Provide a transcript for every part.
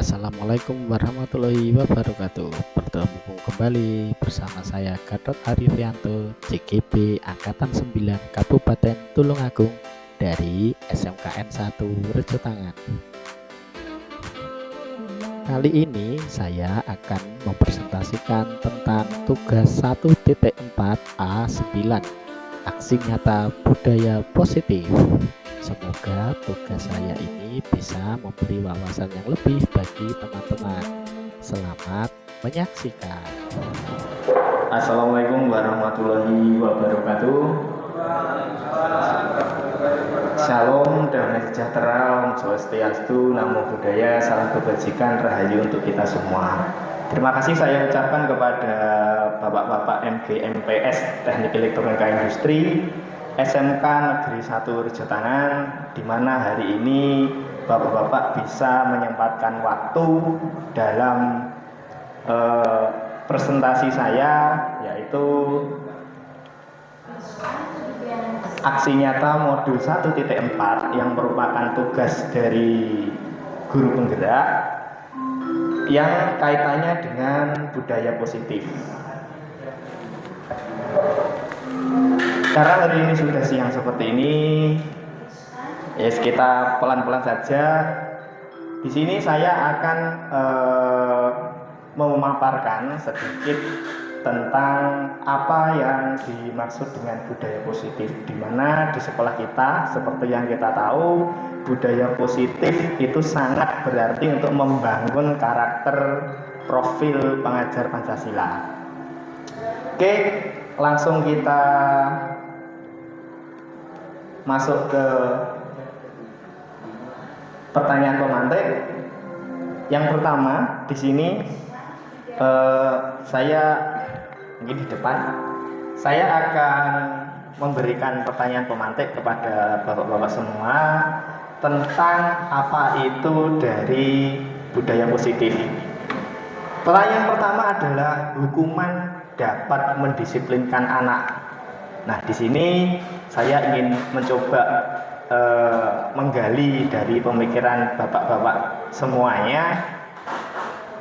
Assalamualaikum warahmatullahi wabarakatuh. Bertemu kembali bersama saya Gatot Arifianto, CGP Angkatan 9 Kabupaten Tulungagung dari SMKN 1 Rejotangan. Kali ini saya akan mempresentasikan tentang tugas 1.4A9, aksi nyata budaya positif. Semoga tugas saya ini bisa memberi wawasan yang lebih bagi teman-teman. Selamat menyaksikan. Assalamualaikum warahmatullahi wabarakatuh. Shalom, damai sejahtera, Om Swastiastu, Namo Buddhaya, salam kebajikan, rahayu untuk kita semua. Terima kasih saya ucapkan kepada Bapak-Bapak MGMPS Teknik Elektronika Industri SMK Negeri 1 Rejotangan, di mana hari ini Bapak-Bapak bisa menyempatkan waktu dalam presentasi saya, yaitu aksi nyata modul 1.4 yang merupakan tugas dari guru penggerak yang kaitannya dengan budaya positif. Karena hari ini sudah siang seperti ini, ya kita pelan-pelan saja. Di sini saya akan memaparkan sedikit tentang apa yang dimaksud dengan budaya positif, di mana di sekolah kita, seperti yang kita tahu, budaya positif itu sangat berarti untuk membangun karakter profil pengajar Pancasila. Oke, langsung kita masuk ke pertanyaan pemantik. Yang pertama di sini saya mungkin di depan saya akan memberikan pertanyaan pemantik kepada bapak-bapak semua tentang apa itu dari budaya positif. Pertanyaan pertama adalah hukuman dapat mendisiplinkan anak. Nah, di sini saya ingin mencoba menggali dari pemikiran bapak-bapak semuanya.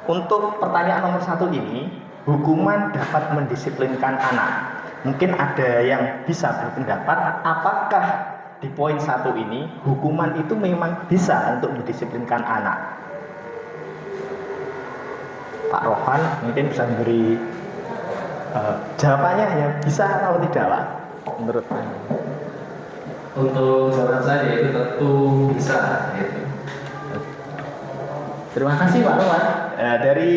Untuk pertanyaan nomor 1 ini, hukuman dapat mendisiplinkan anak. Mungkin ada yang bisa berpendapat apakah di poin 1 ini hukuman itu memang bisa untuk mendisiplinkan anak. Pak Rohan mungkin bisa memberi jawabannya, ya bisa atau tidak, Pak, menurut Pak? Untuk jawaban saya itu tentu bisa. Terima kasih Pak Rohan. Dari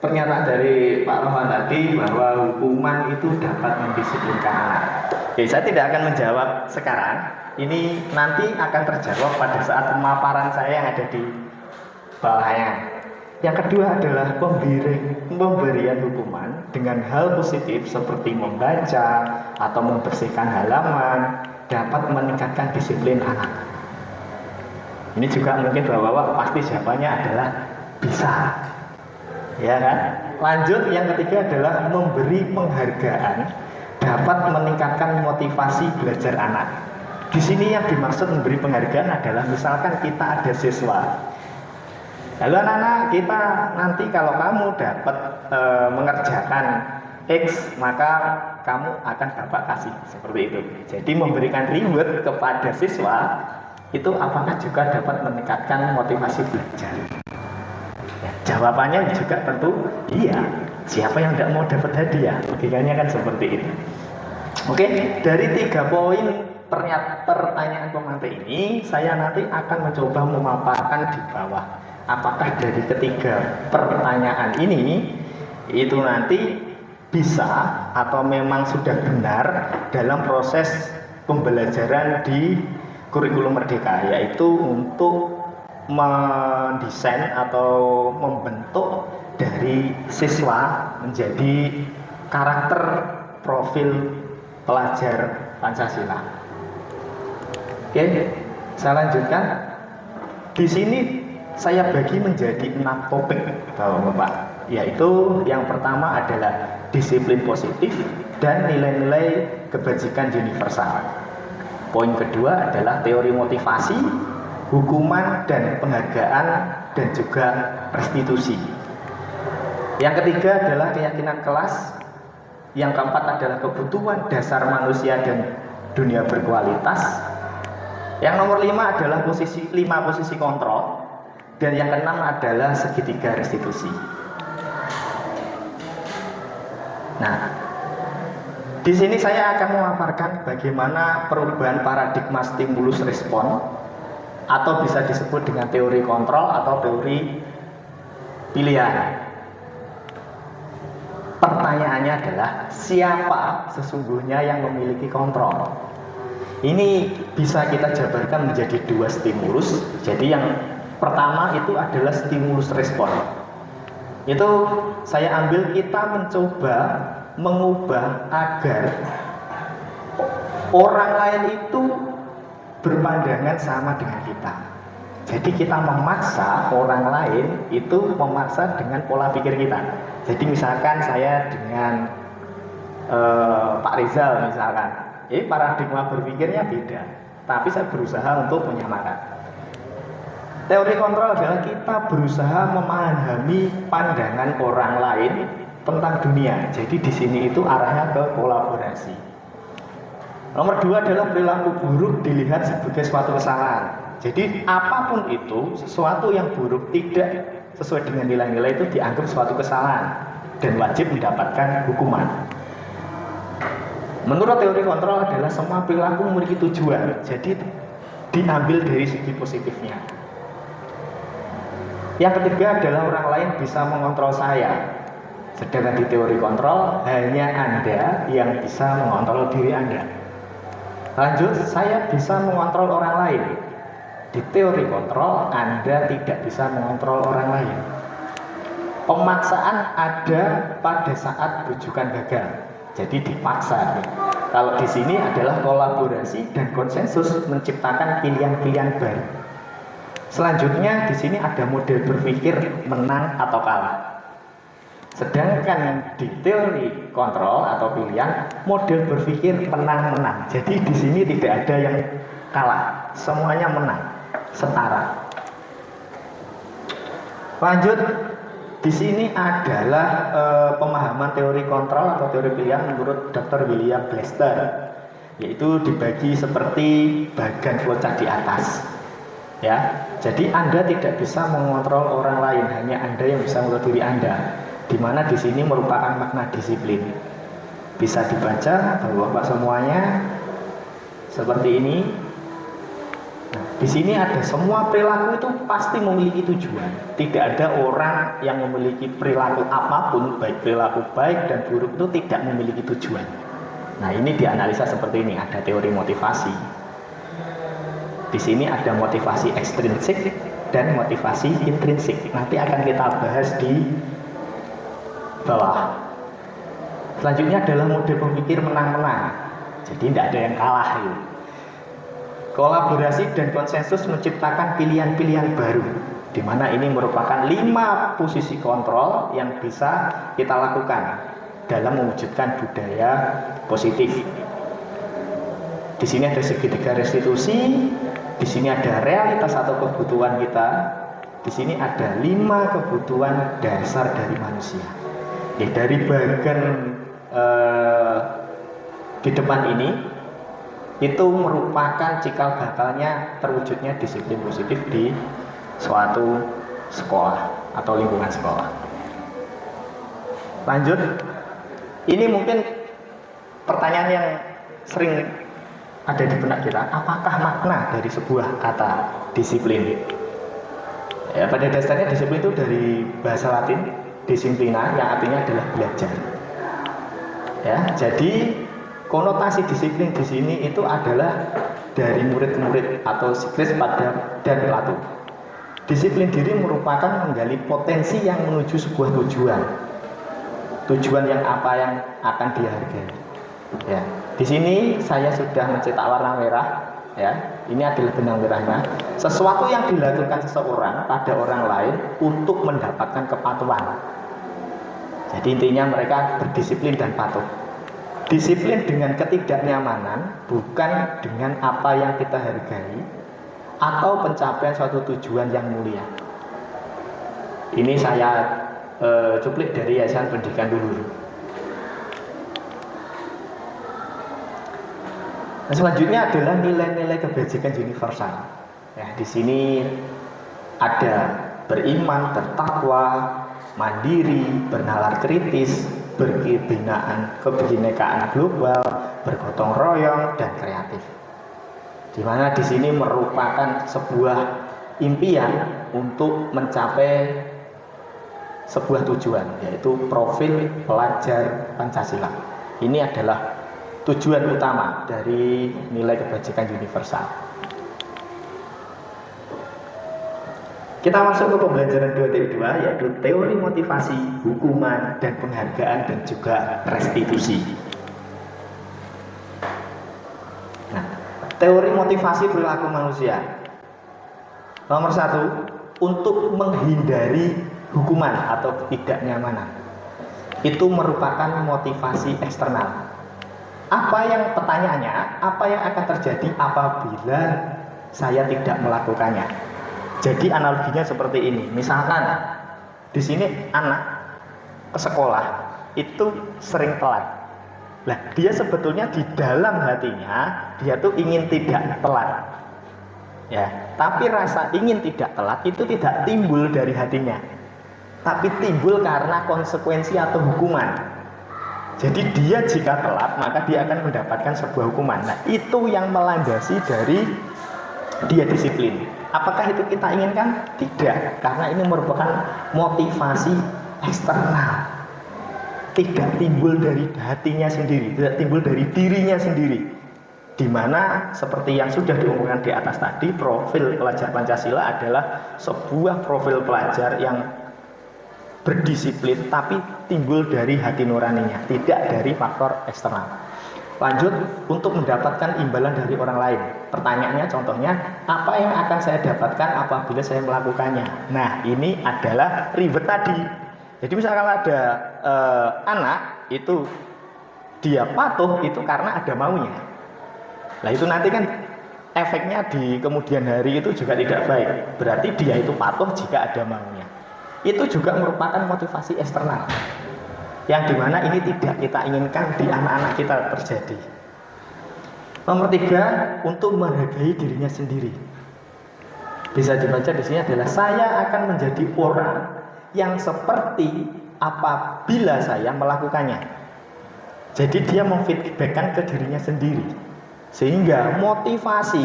pernyataan dari Pak Rohan tadi bahwa hukuman itu dapat mendisiplinkan anak. Oke, saya tidak akan menjawab sekarang. Ini nanti akan terjawab pada saat pemaparan saya yang ada di bawahnya. Yang kedua adalah pemberian hukuman dengan hal positif seperti membaca atau membersihkan halaman dapat meningkatkan disiplin anak. Ini juga mungkin bapak-bapak pasti jawabannya adalah bisa, ya kan? Lanjut, yang ketiga adalah memberi penghargaan dapat meningkatkan motivasi belajar anak. Di sini yang dimaksud memberi penghargaan adalah misalkan kita ada siswa. Halo anak-anak, kita nanti kalau kamu dapat mengerjakan X, maka kamu akan Bapak kasih, seperti itu. Jadi memberikan reward kepada siswa itu apakah juga dapat meningkatkan motivasi belajar? Ya, jawabannya juga tentu iya. Siapa yang tidak mau dapat hadiah? Logikanya kan seperti itu. Oke, dari 3 poin pertanyaan pemantik ini, saya nanti akan mencoba memaparkan di bawah. Apakah dari ketiga pertanyaan ini itu nanti bisa atau memang sudah benar dalam proses pembelajaran di kurikulum Merdeka, yaitu untuk mendesain atau membentuk dari siswa menjadi karakter profil pelajar Pancasila. Oke, saya lanjutkan. Di sini saya bagi menjadi 6 topik, Bapak-bapak, yaitu yang pertama adalah disiplin positif dan nilai-nilai kebajikan universal. Poin kedua adalah teori motivasi. hukuman dan penghargaan, dan juga restitusi. Yang ketiga adalah keyakinan kelas. Yang keempat adalah kebutuhan dasar manusia dan dunia berkualitas. Yang nomor 5 adalah posisi kontrol. Dan yang keenam adalah segitiga restitusi. Nah, di sini saya akan memaparkan bagaimana perubahan paradigma stimulus respon, atau bisa disebut dengan teori kontrol atau teori pilihan. Pertanyaannya adalah, siapa sesungguhnya yang memiliki kontrol? Ini bisa kita jabarkan menjadi 2 stimulus. Jadi yang pertama itu adalah stimulus respon. Itu saya ambil, kita mencoba mengubah agar orang lain itu berpandangan sama dengan kita. Jadi kita memaksa orang lain itu memaksa dengan pola pikir kita. Jadi misalkan saya dengan Pak Rizal misalkan, ini paradigma berpikirnya beda, tapi saya berusaha untuk menyamakan. Teori kontrol adalah kita berusaha memahami pandangan orang lain tentang dunia. Jadi di sini itu arahnya ke kolaborasi. Nomor 2 adalah perilaku buruk dilihat sebagai suatu kesalahan. Jadi apapun itu, sesuatu yang buruk tidak sesuai dengan nilai-nilai itu dianggap suatu kesalahan dan wajib mendapatkan hukuman. Menurut teori kontrol adalah semua perilaku memiliki tujuan. Jadi diambil dari segi positifnya. Yang ketiga adalah orang lain bisa mengontrol saya. Sedangkan di teori kontrol hanya Anda yang bisa mengontrol diri Anda. Lanjut, saya bisa mengontrol orang lain. Di teori kontrol Anda tidak bisa mengontrol orang lain. Pemaksaan ada pada saat rujukan gagal. Jadi dipaksa. Kalau di sini adalah kolaborasi dan konsensus menciptakan pilihan-pilihan baru. Selanjutnya di sini ada model berpikir menang atau kalah. Sedangkan di teori kontrol atau pilihan, model berpikir menang-menang. Jadi di sini tidak ada yang kalah, semuanya menang, setara. Lanjut, di sini adalah pemahaman teori kontrol atau teori pilihan menurut Dr. William Blaster, yaitu dibagi seperti bagan flowchart di atas. Ya, jadi Anda tidak bisa mengontrol orang lain, hanya Anda yang bisa mengontrol diri Anda. Di mana di sini merupakan makna disiplin. Bisa dibaca bahwa semuanya seperti ini. Nah, di sini ada semua perilaku itu pasti memiliki tujuan. Tidak ada orang yang memiliki perilaku apapun, baik perilaku baik dan buruk itu tidak memiliki tujuan. Nah, ini dianalisa seperti ini, ada teori motivasi. Di sini ada motivasi ekstrinsik dan motivasi intrinsik. Nanti akan kita bahas di bawah. Selanjutnya adalah model berpikir menang-menang. Jadi tidak ada yang kalah. Kolaborasi dan konsensus menciptakan pilihan-pilihan baru, di mana ini merupakan 5 posisi kontrol yang bisa kita lakukan dalam mewujudkan budaya positif. Di sini ada segitiga restitusi, di sini ada realitas atau kebutuhan kita, di sini ada 5 kebutuhan dasar dari manusia. Ya, dari bagian di depan ini itu merupakan cikal bakalnya terwujudnya disiplin positif di suatu sekolah atau lingkungan sekolah. Lanjut, ini mungkin pertanyaan yang sering ada di benak kita, apakah makna dari sebuah kata disiplin? Ya, pada dasarnya disiplin itu dari bahasa Latin disciplina, yang artinya adalah belajar. Ya, jadi konotasi disiplin di sini itu adalah dari murid-murid atau Socrates dan Plato. Disiplin diri merupakan menggali potensi yang menuju sebuah tujuan. Tujuan yang apa yang akan dihargai. Ya, di sini saya sudah mencetak warna merah. Ya, ini adalah benang merahnya. Sesuatu yang dilakukan seseorang pada orang lain untuk mendapatkan kepatuhan. Jadi intinya mereka berdisiplin dan patuh. Disiplin dengan ketidaknyamanan, bukan dengan apa yang kita hargai, atau pencapaian suatu tujuan yang mulia. Ini saya cuplik dari Yayasan Pendidikan Luhur. Nah, selanjutnya adalah nilai-nilai kebajikan universal. Ya, di sini ada beriman, bertakwa, mandiri, bernalar kritis, kebinekaan global, bergotong royong, dan kreatif. Di mana di sini merupakan sebuah impian untuk mencapai sebuah tujuan, yaitu profil pelajar Pancasila. Ini adalah tujuan utama dari nilai kebajikan universal. Kita masuk ke pembelajaran 2.2, yaitu teori motivasi, hukuman, dan penghargaan, dan juga restitusi. Nah, teori motivasi perilaku manusia. Nomor 1, untuk menghindari hukuman atau ketidaknyamanan. Itu merupakan motivasi eksternal. Pertanyaannya, apa yang akan terjadi apabila saya tidak melakukannya? Jadi analoginya seperti ini. Misalkan di sini anak ke sekolah itu sering telat. Nah, dia sebetulnya di dalam hatinya dia tuh ingin tidak telat. Ya, tapi rasa ingin tidak telat itu tidak timbul dari hatinya. Tapi timbul karena konsekuensi atau hukuman. Jadi dia jika telat maka dia akan mendapatkan sebuah hukuman. Nah, itu yang melandasi dari dia disiplin. Apakah itu kita inginkan? Tidak, karena ini merupakan motivasi eksternal. Tidak timbul dari hatinya sendiri, tidak timbul dari dirinya sendiri. Di mana seperti yang sudah diumumkan di atas tadi, profil pelajar Pancasila adalah sebuah profil pelajar yang berdisiplin tapi timbul dari hati nuraninya, tidak dari faktor eksternal. Lanjut, untuk mendapatkan imbalan dari orang lain. Pertanyaannya contohnya, apa yang akan saya dapatkan apabila saya melakukannya? Nah, ini adalah ribet tadi. Jadi misalkan ada anak itu dia patuh itu karena ada maunya. Nah, itu nanti kan efeknya di kemudian hari itu juga tidak baik. Berarti dia itu patuh jika ada maunya. Itu juga merupakan motivasi eksternal, yang dimana ini tidak kita inginkan di anak-anak kita terjadi. Nomor 3, untuk menghargai dirinya sendiri. Bisa dibaca di sini adalah saya akan menjadi orang yang seperti apabila saya melakukannya. Jadi dia memfeedbackkan ke dirinya sendiri. Sehingga motivasi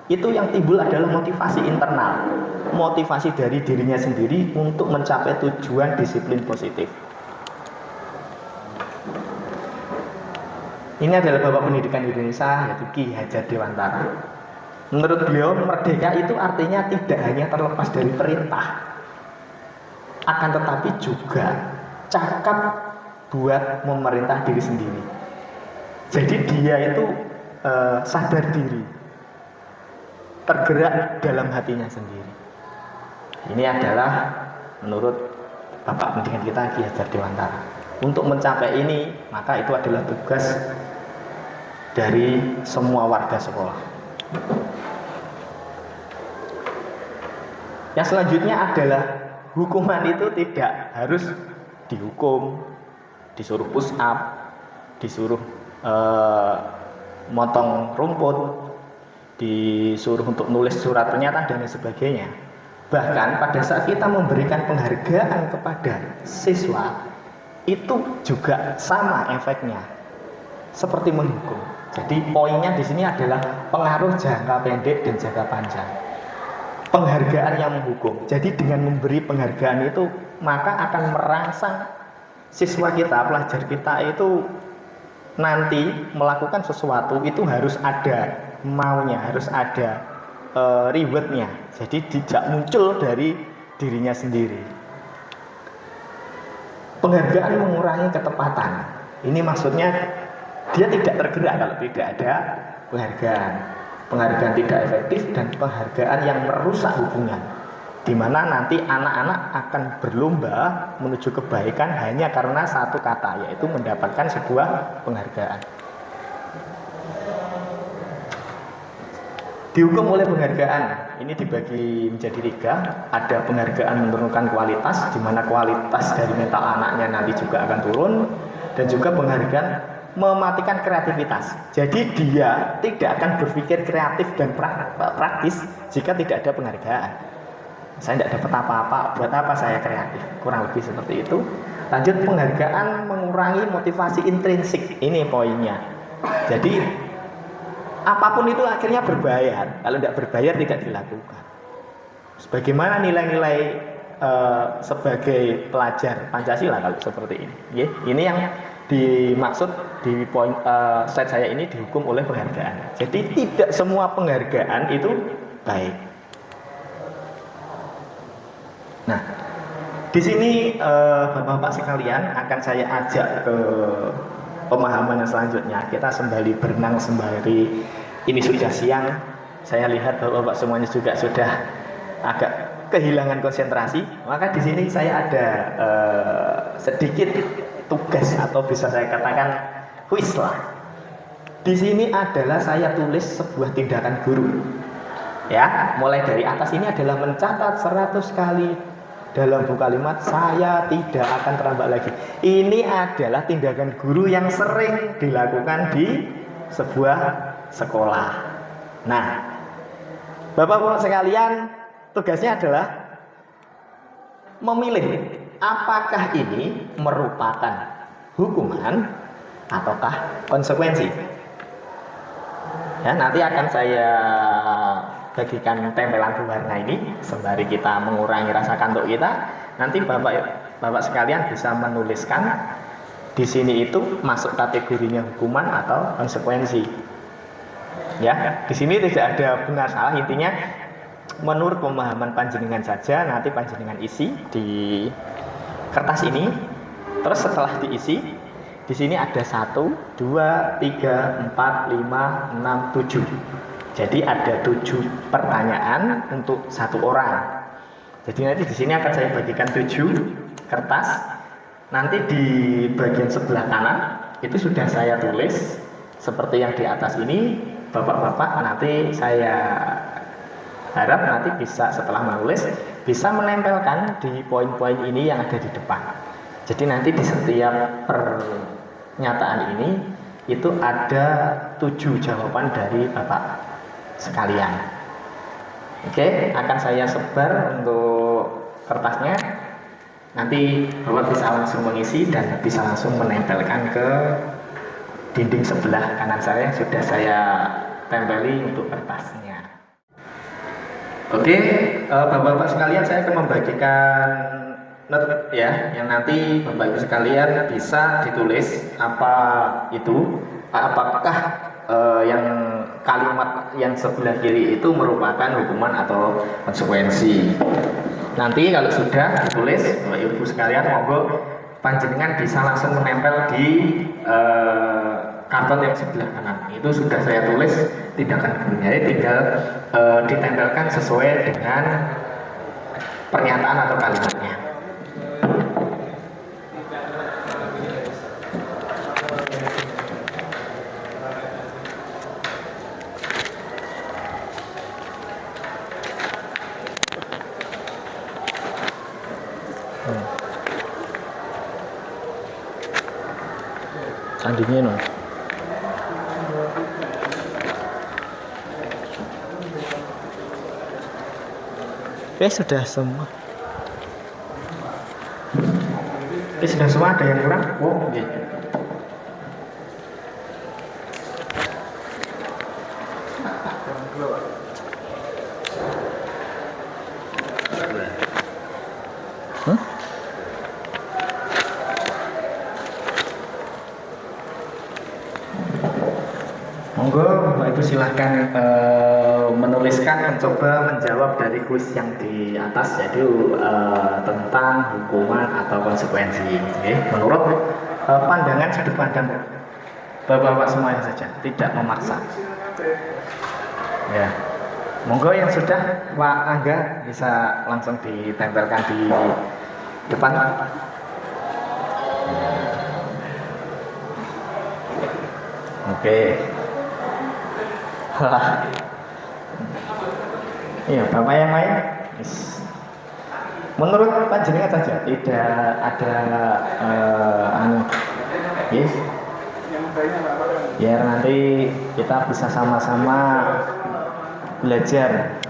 itu yang timbul adalah motivasi internal. Motivasi dari dirinya sendiri untuk mencapai tujuan disiplin positif. Ini adalah Bapak Pendidikan Indonesia, yaitu Ki Hajar Dewantara. Menurut beliau, merdeka itu artinya tidak hanya terlepas dari perintah, akan tetapi juga cakap buat memerintah diri sendiri. Jadi dia itu sadar diri, tergerak dalam hatinya sendiri. Ini adalah menurut Bapak Pendidikan kita, Ki Hajar Dewantara. Untuk mencapai ini, maka itu adalah tugas dari semua warga sekolah. Yang selanjutnya adalah hukuman itu tidak harus dihukum, disuruh push up, disuruh motong rumput, disuruh untuk nulis surat pernyataan dan sebagainya. Bahkan pada saat kita memberikan penghargaan kepada siswa, itu juga sama efeknya seperti menghukum. Jadi poinnya di sini adalah pengaruh jangka pendek dan jangka panjang. Penghargaan yang menghukum. Jadi dengan memberi penghargaan itu maka akan merangsang siswa kita, pelajar kita itu nanti melakukan sesuatu itu harus ada maunya, harus ada rewardnya. Jadi tidak muncul dari dirinya sendiri. Penghargaan mengurangi ketepatan. Ini maksudnya dia tidak tergerak kalau tidak ada penghargaan. Penghargaan tidak efektif dan penghargaan yang merusak hubungan, di mana nanti anak-anak akan berlomba menuju kebaikan hanya karena satu kata, yaitu mendapatkan sebuah penghargaan. Dihukum oleh penghargaan. ini dibagi menjadi 3. Ada penghargaan menurunkan kualitas, di mana kualitas dari mental anaknya nanti juga akan turun, dan juga penghargaan mematikan kreativitas. Jadi dia tidak akan berpikir kreatif dan praktis jika tidak ada penghargaan. Saya tidak dapat apa-apa, buat apa saya kreatif? Kurang lebih seperti itu. Lanjut, penghargaan mengurangi motivasi intrinsik. Ini poinnya. Jadi apapun itu akhirnya berbayar. Kalau tidak berbayar tidak dilakukan. Sebagaimana nilai-nilai sebagai pelajar Pancasila kalau seperti ini. Ini yang dimaksud di poin slide saya ini dihukum oleh penghargaan. Jadi tidak semua penghargaan itu baik. Nah, di sini Bapak-bapak sekalian akan saya ajak ke pemahaman yang selanjutnya. Kita sembari berenang, sembari ini sudah siang. Saya lihat Bapak-bapak semuanya juga sudah agak kehilangan konsentrasi. Maka di sini saya ada sedikit tugas atau bisa saya katakan kuis lah. Di sini adalah saya tulis sebuah tindakan guru. Ya, mulai dari atas ini adalah mencatat 100 kali dalam buku kalimat, saya tidak akan terlambat lagi. Ini adalah tindakan guru yang sering dilakukan di sebuah sekolah. Nah, Bapak-bapak sekalian, tugasnya adalah memilih apakah ini merupakan hukuman ataukah konsekuensi. Ya, nanti akan saya bagikan tempelan berwarna ini sembari kita mengurangi rasa kantuk kita. Nanti Bapak sekalian bisa menuliskan di sini itu masuk kategorinya hukuman atau konsekuensi. Ya, di sini tidak ada benar salah, intinya menurut pemahaman panjenengan saja. Nanti panjenengan isi di kertas ini. Terus setelah diisi, di sini ada 1, 2, 3, 4, 5, 6, 7. Jadi ada 7 pertanyaan untuk 1 orang. Jadi nanti di sini akan saya bagikan 7 kertas. Nanti di bagian sebelah kanan itu sudah saya tulis seperti yang di atas ini. Bapak-bapak nanti saya harap nanti bisa setelah menulis bisa menempelkan di poin-poin ini yang ada di depan. Jadi nanti di setiap pernyataan ini itu ada 7 jawaban dari Bapak sekalian. Oke, akan saya sebar untuk kertasnya. Nanti Bapak bisa langsung mengisi dan bisa langsung menempelkan ke dinding sebelah kanan saya yang sudah saya tempeli untuk kertasnya. Oke, Bapak-bapak sekalian, saya akan membagikan note ya, yang nanti Bapak Ibu sekalian bisa ditulis apa itu, apakah yang kalimat yang sebelah kiri itu merupakan hukuman atau konsekuensi. Nanti kalau sudah ditulis, Bapak Ibu sekalian, monggo panjenengan bisa langsung menempel di karton yang sebelah kanan. Itu sudah saya tulis tindakan gurunya, tinggal ditempelkan sesuai dengan pernyataan atau kalimatnya. Sandinya no. Oke, sudah semua. Oke, sudah semua. Ada yang kurang? Oh, oke. Monggo Bapak Ibu silahkan menuliskan, mencoba menjawab dari kuis yang di atas, yaitu tentang hukuman atau konsekuensi. Menurut pandangan sudut pandang Bapak-bapak semuanya saja, tidak memaksa. Ya, monggo yang sudah Pak Angga bisa langsung ditempelkan di depan. Oke. Iya, Bapak yang lain? Yes. Menurut panjenengan saja tidak ada yes. Biar nanti kita bisa sama-sama belajar.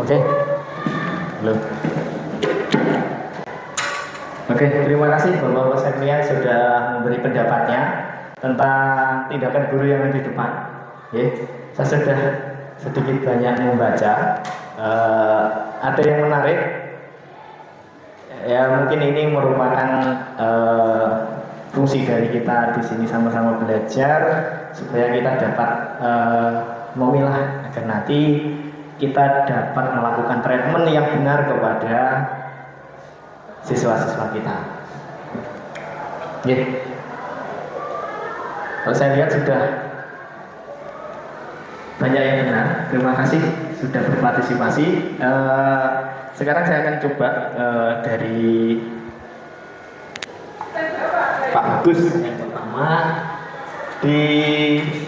Oke, belum. Oke, terima kasih Bapak sekalian sudah memberi pendapatnya tentang tindakan guru yang di depan. Saya sudah sedikit banyak membaca. Ada yang menarik. Ya mungkin ini merupakan fungsi dari kita di sini sama-sama belajar supaya kita dapat memilah agar nanti kita dapat melakukan treatment yang benar kepada siswa-siswa kita. Kalau saya lihat sudah banyak yang benar. Terima kasih sudah berpartisipasi. Sekarang saya akan coba dari Pak Agus yang pertama. Di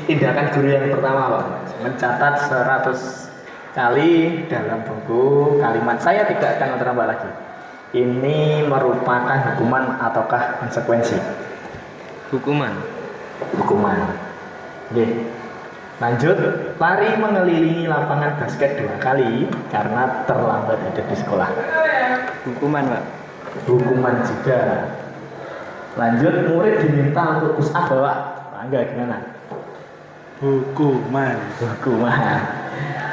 tindakan guru yang pertama, Pak, mencatat 100 kali dalam buku kalimat. Saya tidak akan menambah lagi. Ini merupakan hukuman ataukah konsekuensi? Hukuman. Oke. Lanjut, lari mengelilingi lapangan basket 2 kali karena terlambat ada di sekolah. Hukuman, Pak. Hukuman juga. Lanjut, murid diminta untuk push up, Bapak. Enggak, gimana? Hukuman.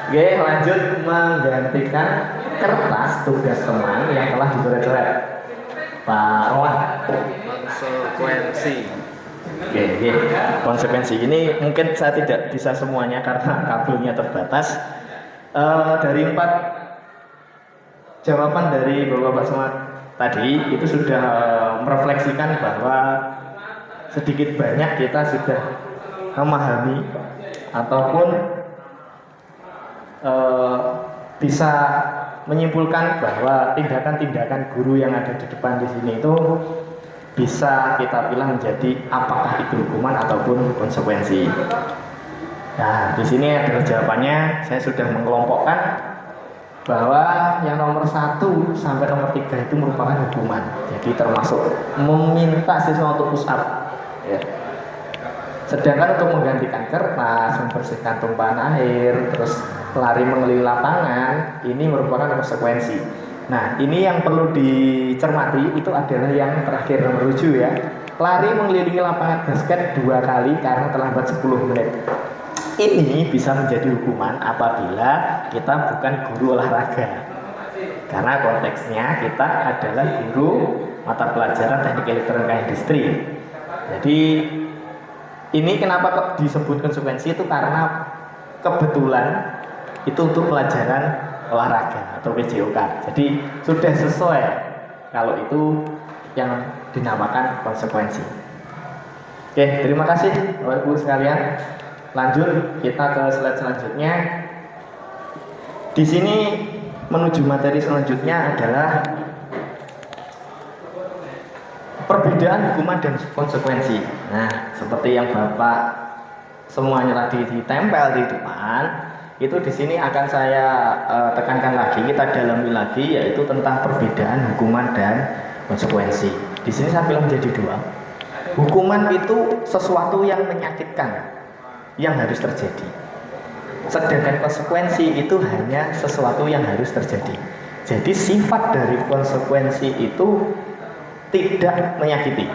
Oke, lanjut, menggantikan kertas tugas teman yang telah dicoret-coret. Pak Rowan. Konsekuensi. Oke. Konsekuensi ini mungkin saya tidak bisa semuanya karena kabelnya terbatas. Dari 4 jawaban dari Bapak Somad tadi itu sudah merefleksikan bahwa sedikit banyak kita sudah memahami ataupun bisa menyimpulkan bahwa tindakan-tindakan guru yang ada di depan di sini itu bisa kita bilang menjadi apakah itu hukuman ataupun konsekuensi. Nah, di sini adalah jawabannya. Saya sudah mengelompokkan bahwa yang nomor 1 sampai nomor 3 itu merupakan hukuman. Jadi termasuk meminta siswa untuk push up. Ya. Sedangkan untuk menggantikan kertas, membersihkan tumpahan air, terus lari mengelilingi lapangan, ini merupakan konsekuensi. Nah, ini yang perlu dicermati itu adalah yang terakhir nomor 7 ya. Lari mengelilingi lapangan basket 2 kali karena terlambat 10 menit. Ini bisa menjadi hukuman apabila kita bukan guru olahraga. Karena konteksnya kita adalah guru mata pelajaran teknik elektronika industri. Jadi ini kenapa kok disebut konsekuensi itu karena kebetulan itu untuk pelajaran olahraga atau PJOK. Jadi sudah sesuai kalau itu yang dinamakan konsekuensi. Oke, terima kasih Bapak Ibu sekalian. Lanjut kita ke slide selanjutnya. Di sini menuju materi selanjutnya adalah perbedaan hukuman dan konsekuensi. Nah, seperti yang Bapak semuanya tadi ditempel di depan, itu di sini akan saya tekankan lagi, kita dalami lagi, yaitu tentang perbedaan hukuman dan konsekuensi. Di sini saya bilang menjadi 2. Hukuman itu sesuatu yang menyakitkan, yang harus terjadi. Sedangkan konsekuensi itu hanya sesuatu yang harus terjadi. Jadi sifat dari konsekuensi itu tidak menyakiti.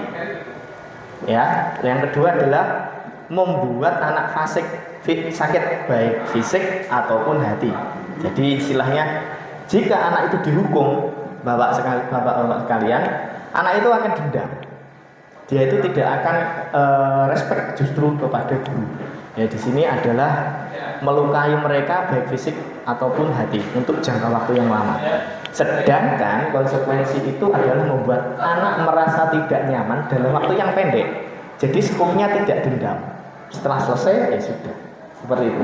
Ya, yang kedua adalah membuat anak fasik sakit baik fisik ataupun hati. Jadi istilahnya jika anak itu dihukum, bapak sekalian, anak itu akan dendam. Dia itu tidak akan respect justru kepada guru. Ya di sini adalah melukai mereka baik fisik ataupun hati untuk jangka waktu yang lama. Sedangkan konsekuensi itu adalah membuat anak merasa tidak nyaman dalam waktu yang pendek. Jadi skopnya tidak dendam. Setelah selesai ya sudah. Seperti itu.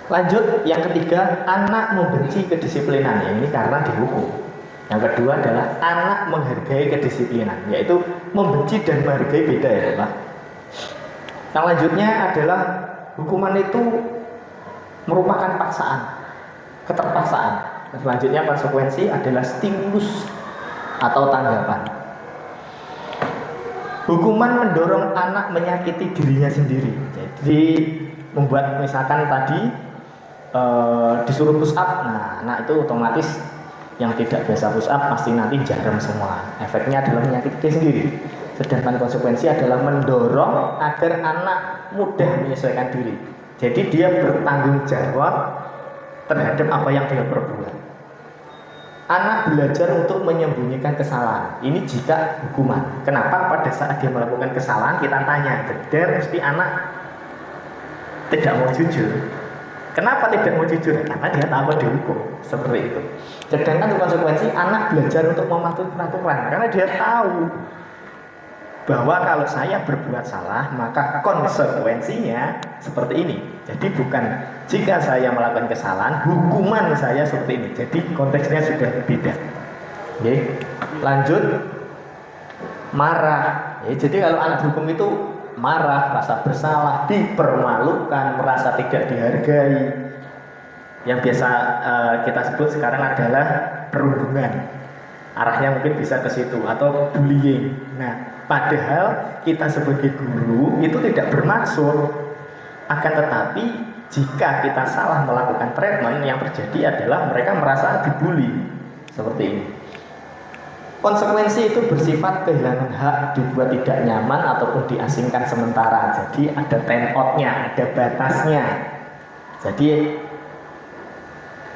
Lanjut yang ketiga, anak membenci kedisiplinan. Ya, ini karena dihukum. Yang kedua adalah anak menghargai kedisiplinan, yaitu membenci dan menghargai beda ya Pak. Yang lanjutnya adalah hukuman itu merupakan paksaan, keterpaksaan. Selanjutnya konsekuensi adalah stimulus atau tanggapan. Hukuman mendorong anak menyakiti dirinya sendiri. Jadi membuat misalkan tadi disuruh push up, nah anak itu otomatis yang tidak biasa push up pasti nanti jarum semua. Efeknya adalah menyakiti diri sendiri. Sedangkan konsekuensi adalah mendorong agar anak mudah menyesuaikan diri. Jadi dia bertanggung jawab terhadap apa yang dia perbuat. Anak belajar untuk menyembunyikan kesalahan. Ini jika hukuman. Kenapa pada saat dia melakukan kesalahan kita tanya, dan mesti anak tidak mau jujur. Kenapa tidak mau jujur? Karena dia tahu dihukum. Seperti itu. Sedangkan konsekuensi anak belajar untuk mematuhi peraturan. Karena dia tahu bahwa kalau saya berbuat salah maka konsekuensinya seperti ini. Jadi bukan jika saya melakukan kesalahan hukuman saya seperti ini. Jadi konteksnya sudah beda. Oke. Lanjut, marah. Jadi kalau anak dihukum itu marah, rasa bersalah, dipermalukan, merasa tidak dihargai. Yang biasa kita sebut sekarang adalah perundungan. Arahnya mungkin bisa ke situ atau bullying. Nah, padahal kita sebagai guru itu tidak bermaksud, akan tetapi jika kita salah melakukan treatment, yang terjadi adalah mereka merasa dibully seperti ini. Konsekuensi itu bersifat kehilangan hak, dibuat tidak nyaman ataupun diasingkan sementara. Jadi ada time out-nya, ada batasnya. Jadi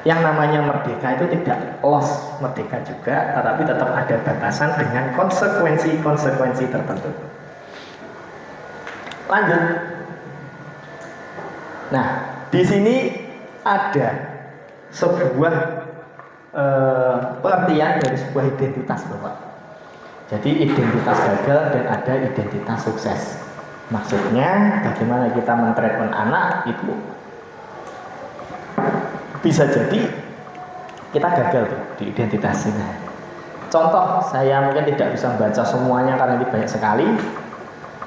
yang namanya merdeka itu tidak lost merdeka juga, tetapi tetap ada batasan dengan konsekuensi-konsekuensi tertentu. Lanjut. Nah, di sini ada sebuah pengertian dari sebuah identitas Bapak. Jadi identitas gagal dan ada identitas sukses. Maksudnya bagaimana kita mentreatment anak itu bisa jadi kita gagal tuh di identitasnya. Contoh, saya mungkin tidak bisa membaca semuanya karena ini banyak sekali.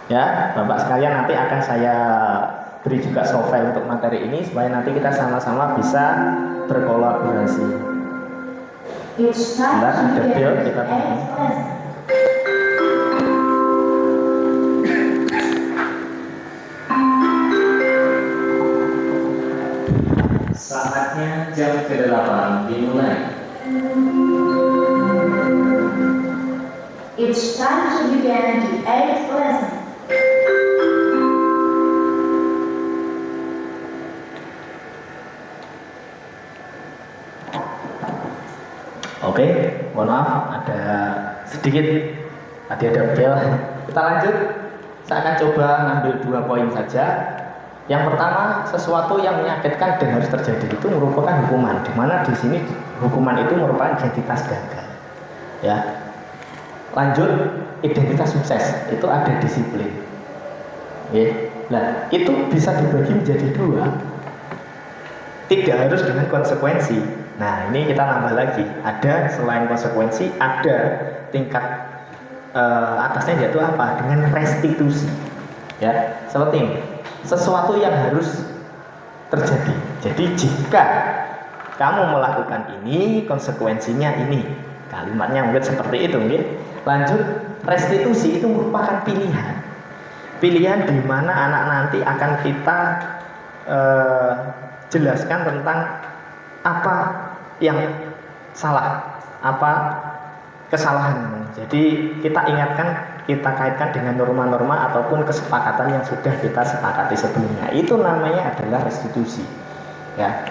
Ya, Bapak sekalian nanti akan saya beri juga soft file untuk materi ini supaya nanti kita sama-sama bisa berkolaborasi. Sebentar, ada bel kita tunggu. Saatnya jam ke-8 dimulai. It's time to begin the 8th lesson. Oke, mohon maaf ada sedikit tadi ada bel. Kita lanjut. Saya akan coba ngambil 2 poin saja. Yang pertama, sesuatu yang menyakitkan dan harus terjadi itu merupakan hukuman. Di mana di sini hukuman itu merupakan identitas gagal. Ya. Lanjut, identitas sukses itu ada disiplin. Ya. Nah, itu bisa dibagi menjadi 2. Tidak harus dengan konsekuensi. Nah, ini kita nambah lagi. Ada selain konsekuensi, ada tingkat atasnya yaitu apa? Dengan restitusi. Ya, seperti ini. Sesuatu yang harus terjadi. Jadi jika kamu melakukan ini, konsekuensinya ini. Kalimatnya mungkin seperti itu, ya. Lanjut, restitusi itu merupakan pilihan. Pilihan di mana anak nanti akan kita jelaskan tentang apa yang salah, apa kesalahan. Jadi kita ingatkan kita kaitkan dengan norma-norma ataupun kesepakatan yang sudah kita sepakati sebelumnya. Itu namanya adalah restitusi. Ya.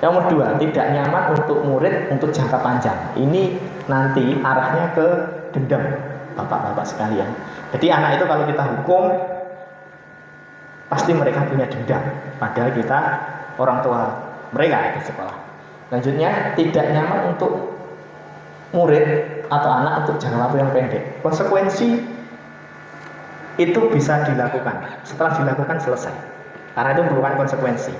Nomor 2, tidak nyaman untuk murid untuk jangka panjang. Ini nanti arahnya ke dendam, bapak-bapak sekalian. Jadi anak itu kalau kita hukum, pasti mereka punya dendam. Padahal kita orang tua mereka di sekolah. Selanjutnya, tidak nyaman untuk murid atau anak untuk jangka waktu yang pendek. Konsekuensi itu bisa dilakukan. Setelah dilakukan selesai. Karena itu merupakan konsekuensi.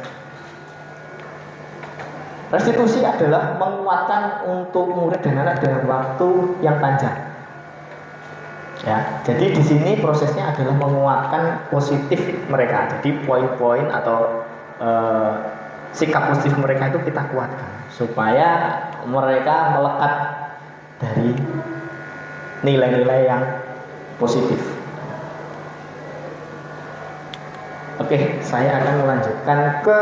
Restitusi adalah menguatkan untuk murid dan anak dalam waktu yang panjang. Ya, jadi di sini prosesnya adalah menguatkan positif mereka. Jadi poin-poin atau sikap positif mereka itu kita kuatkan supaya mereka melekat dari nilai-nilai yang positif. Oke, saya akan melanjutkan ke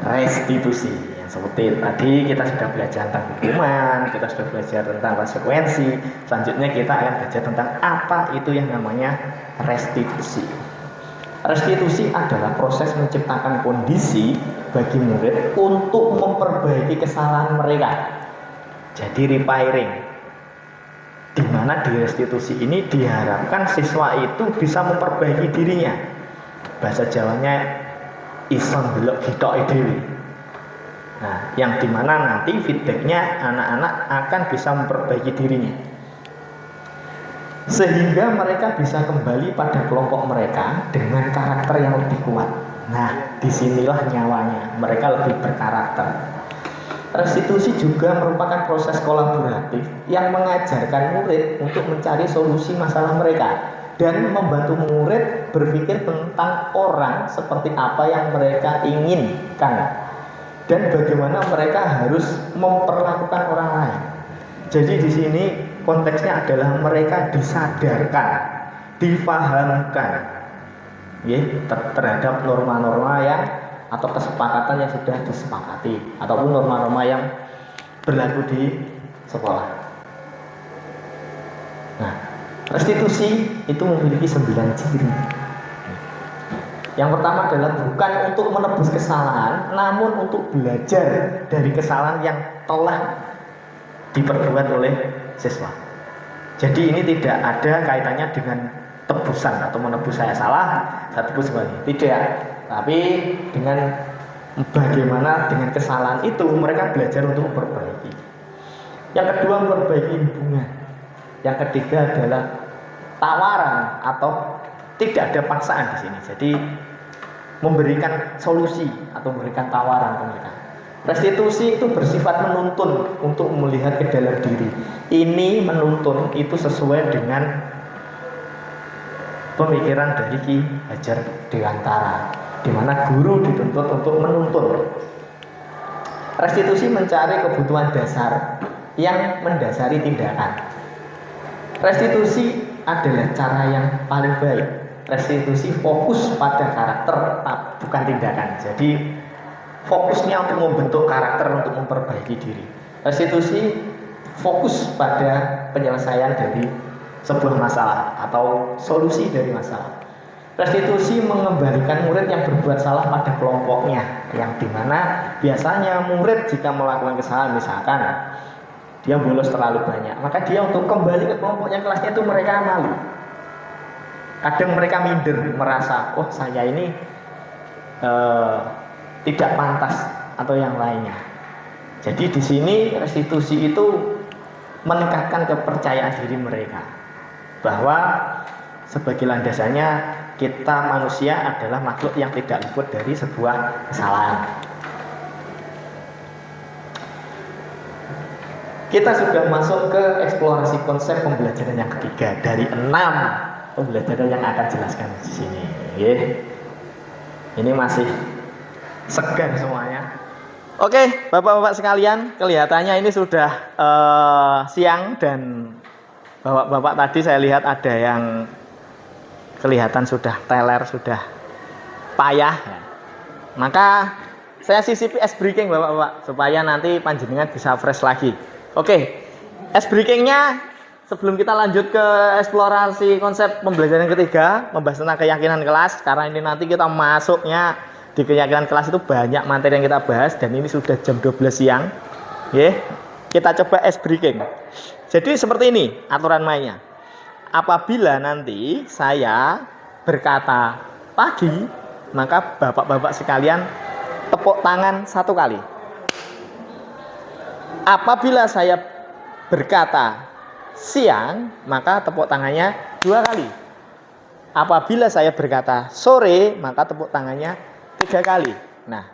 restitusi. Yang seperti tadi kita sudah belajar tentang hukuman, kita sudah belajar tentang konsekuensi. Selanjutnya kita akan belajar tentang apa itu yang namanya restitusi. Restitusi adalah proses menciptakan kondisi bagi murid untuk memperbaiki kesalahan mereka. Jadi repairing, di mana di restitusi ini diharapkan siswa itu bisa memperbaiki dirinya. Bahasa Jawanya ison belok gitok dewi. Nah, yang dimana nanti feedbacknya anak-anak akan bisa memperbaiki dirinya, sehingga mereka bisa kembali pada kelompok mereka dengan karakter yang lebih kuat. Nah, disinilah nyawanya, mereka lebih berkarakter. Restitusi juga merupakan proses kolaboratif yang mengajarkan murid untuk mencari solusi masalah mereka dan membantu murid berpikir tentang orang seperti apa yang mereka inginkan dan bagaimana mereka harus memperlakukan orang lain. Jadi di sini konteksnya adalah mereka disadarkan, difahamkan ya, terhadap norma-norma yang atau kesepakatan yang sudah disepakati ataupun norma-norma yang berlaku di sekolah. Nah, restitusi itu memiliki 9 ciri. Yang pertama adalah bukan untuk menebus kesalahan, namun untuk belajar dari kesalahan yang telah diperbuat oleh siswa. Jadi ini tidak ada kaitannya dengan tebusan atau menebus saya salah, saya tebus kembali. Tidak. Tapi dengan bagaimana dengan kesalahan itu mereka belajar untuk memperbaiki. Yang kedua, memperbaiki hubungan. Yang ketiga adalah tawaran atau tidak ada paksaan di sini. Jadi memberikan solusi atau memberikan tawaran ke mereka. Restitusi itu bersifat menuntun untuk melihat ke dalam diri. Ini menuntun itu sesuai dengan pemikiran dari Ki Hajar Dewantara, di mana guru dituntut untuk menuntun. Restitusi mencari kebutuhan dasar yang mendasari tindakan. Restitusi adalah cara yang paling baik. Restitusi fokus pada karakter, bukan tindakan. Jadi fokusnya untuk membentuk karakter, untuk memperbaiki diri. Restitusi fokus pada penyelesaian dari sebuah masalah atau solusi dari masalah. Restitusi mengembalikan murid yang berbuat salah pada kelompoknya, yang dimana biasanya murid jika melakukan kesalahan, misalkan dia bolos terlalu banyak, maka dia untuk kembali ke kelompoknya, kelasnya itu mereka malu. Kadang mereka minder, merasa oh saya ini tidak pantas atau yang lainnya. Jadi di sini restitusi itu meningkatkan kepercayaan diri mereka bahwa sebagai landasannya kita manusia adalah makhluk yang tidak luput dari sebuah kesalahan. Kita sudah masuk ke eksplorasi konsep pembelajaran yang ketiga dari 6 pembelajaran yang akan jelaskan di sini. Ini masih segar semuanya. Oke, bapak-bapak sekalian, kelihatannya ini sudah siang dan bapak-bapak tadi saya lihat ada yang kelihatan sudah teler, sudah payah. Maka saya sisipi es breaking bapak-bapak supaya nanti panjenengan bisa fresh lagi. Oke, es breakingnya sebelum kita lanjut ke eksplorasi konsep pembelajaran yang ketiga, membahas tentang keyakinan kelas, karena ini nanti kita masuknya di keyakinan kelas itu banyak materi yang kita bahas dan ini sudah jam 12 siang. Oke, kita coba ice breaking. Jadi seperti ini aturan mainnya. Apabila nanti saya berkata pagi, maka bapak-bapak sekalian tepuk tangan 1 kali. Apabila saya berkata siang, maka tepuk tangannya 2 kali. Apabila saya berkata sore, maka tepuk tangannya 3 kali. Nah,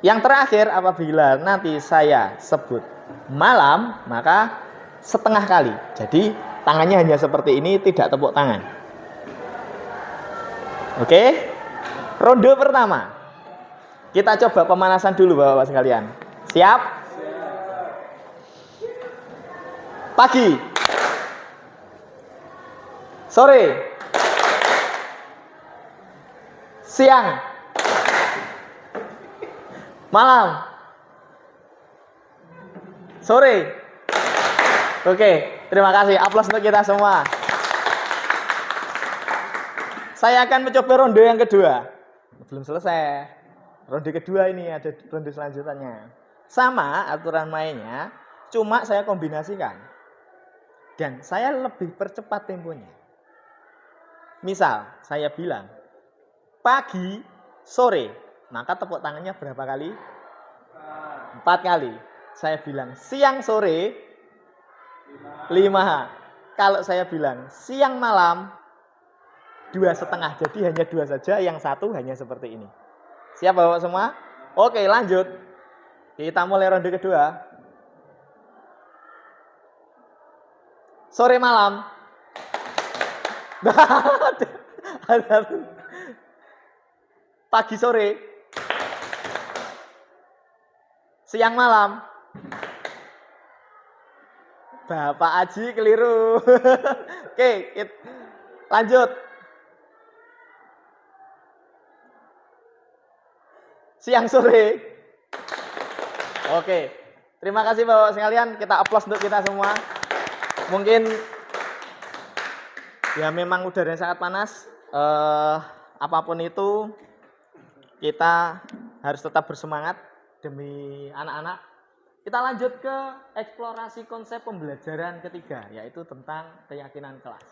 yang terakhir apabila nanti saya sebut malam, maka setengah kali. Jadi tangannya hanya seperti ini, tidak tepuk tangan. Oke? Ronde pertama. Kita coba pemanasan dulu Bapak-bapak sekalian. Siap? Pagi. Sore. Siang. Malam. Sore. Oke, terima kasih. Aplaus untuk kita semua. Saya akan mencoba ronde yang kedua. Belum selesai. Ronde kedua ini ada ronde selanjutnya. Sama aturan mainnya, cuma saya kombinasikan. Dan saya lebih percepat temponya. Misal, saya bilang pagi, sore, maka tepuk tangannya berapa kali? 4 kali. Saya bilang siang, sore, 5. Kalau saya bilang siang, malam, 2,5. Jadi hanya 2 saja, yang satu hanya seperti ini. Siap Bapak semua? Oke, lanjut. Kita mulai ronde kedua. Sore malam. Pagi sore. Siang malam. Bapak Aji keliru. Oke, lanjut. Siang sore. Oke. Terima kasih Bapak sekalian. Kita aplaus untuk kita semua. Mungkin ya memang udaranya sangat panas. Apapun itu kita harus tetap bersemangat demi anak-anak. Kita lanjut ke eksplorasi konsep pembelajaran ketiga, yaitu tentang keyakinan kelas.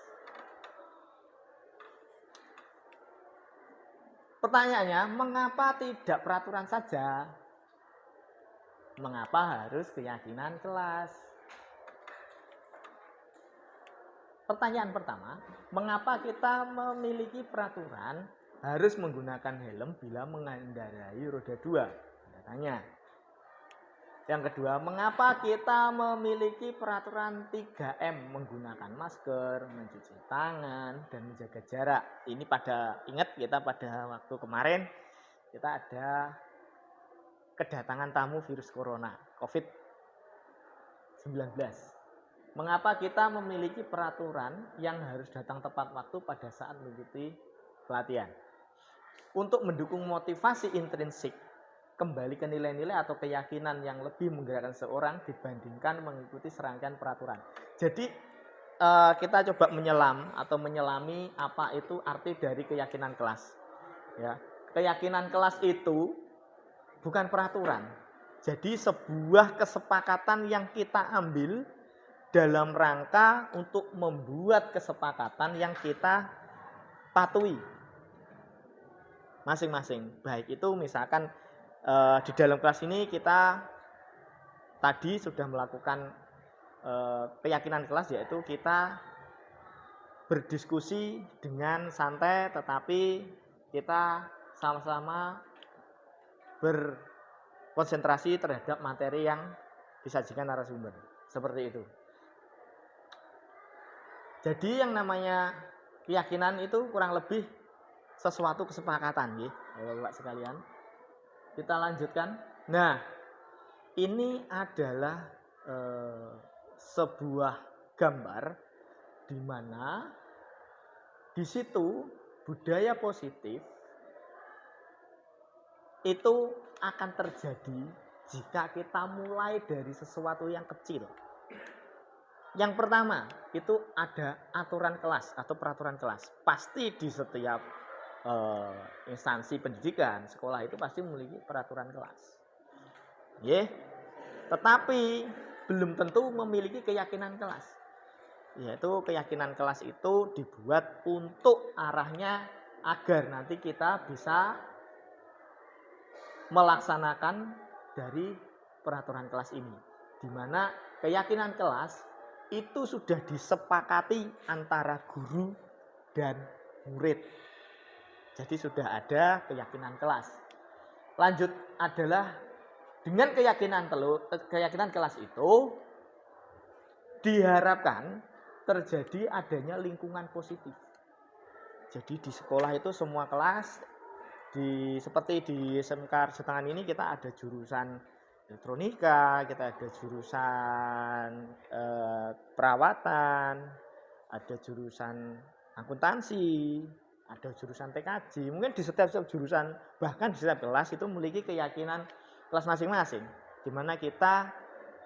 Pertanyaannya, mengapa tidak peraturan saja? Mengapa harus keyakinan kelas? Pertanyaan pertama, mengapa kita memiliki peraturan harus menggunakan helm bila mengendarai roda 2? Tanda tanya. Yang kedua, mengapa kita memiliki peraturan 3M menggunakan masker, mencuci tangan, dan menjaga jarak? Ini ingat kita pada waktu kemarin kita ada kedatangan tamu virus corona, COVID-19. Mengapa kita memiliki peraturan yang harus datang tepat waktu pada saat mengikuti pelatihan? Untuk mendukung motivasi intrinsik, kembali ke nilai-nilai atau keyakinan yang lebih menggerakkan seorang dibandingkan mengikuti serangkaian peraturan. Jadi kita coba menyelami apa itu arti dari keyakinan kelas. Ya, keyakinan kelas itu bukan peraturan. Jadi sebuah kesepakatan yang kita ambil dalam rangka untuk membuat kesepakatan yang kita patuhi masing-masing. Baik itu misalkan di dalam kelas ini kita tadi sudah melakukan keyakinan kelas, yaitu kita berdiskusi dengan santai tetapi kita sama-sama berkonsentrasi terhadap materi yang disajikan narasumber. Seperti itu. Jadi yang namanya keyakinan itu kurang lebih sesuatu kesepakatan, ya, Bapak sekalian. Kita lanjutkan. Nah, ini adalah sebuah gambar di mana di situ budaya positif itu akan terjadi jika kita mulai dari sesuatu yang kecil. Yang pertama, itu ada aturan kelas atau peraturan kelas. Pasti di setiap instansi pendidikan, sekolah itu pasti memiliki peraturan kelas. Tetapi belum tentu memiliki keyakinan kelas. Yaitu keyakinan kelas itu dibuat untuk arahnya agar nanti kita bisa melaksanakan dari peraturan kelas ini. Di mana keyakinan kelas itu sudah disepakati antara guru dan murid. Jadi sudah ada keyakinan kelas. Lanjut adalah dengan keyakinan kelas itu diharapkan terjadi adanya lingkungan positif. Jadi di sekolah itu semua kelas seperti di SMK Setangan ini kita ada jurusan elektronika, kita ada jurusan perawatan, ada jurusan akuntansi, ada jurusan TKJ. Mungkin di setiap jurusan, bahkan di setiap kelas itu memiliki keyakinan kelas masing-masing, di mana kita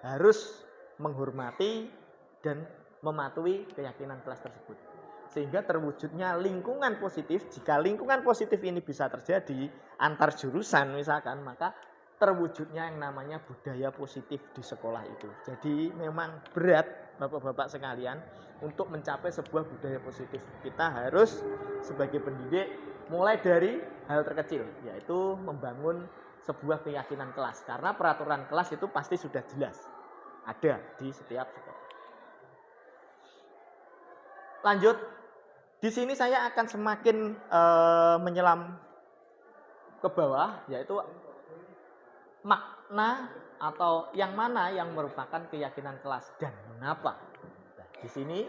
harus menghormati dan mematuhi keyakinan kelas tersebut. Sehingga terwujudnya lingkungan positif. Jika lingkungan positif ini bisa terjadi antar jurusan misalkan, maka terwujudnya yang namanya budaya positif di sekolah itu. Jadi memang berat Bapak-bapak sekalian untuk mencapai sebuah budaya positif. Kita harus sebagai pendidik mulai dari hal terkecil, yaitu membangun sebuah keyakinan kelas. Karena peraturan kelas itu pasti sudah jelas ada di setiap sekolah. Lanjut, di sini saya akan semakin menyelam ke bawah, yaitu makna atau yang mana yang merupakan keyakinan kelas dan mengapa. Nah, di sini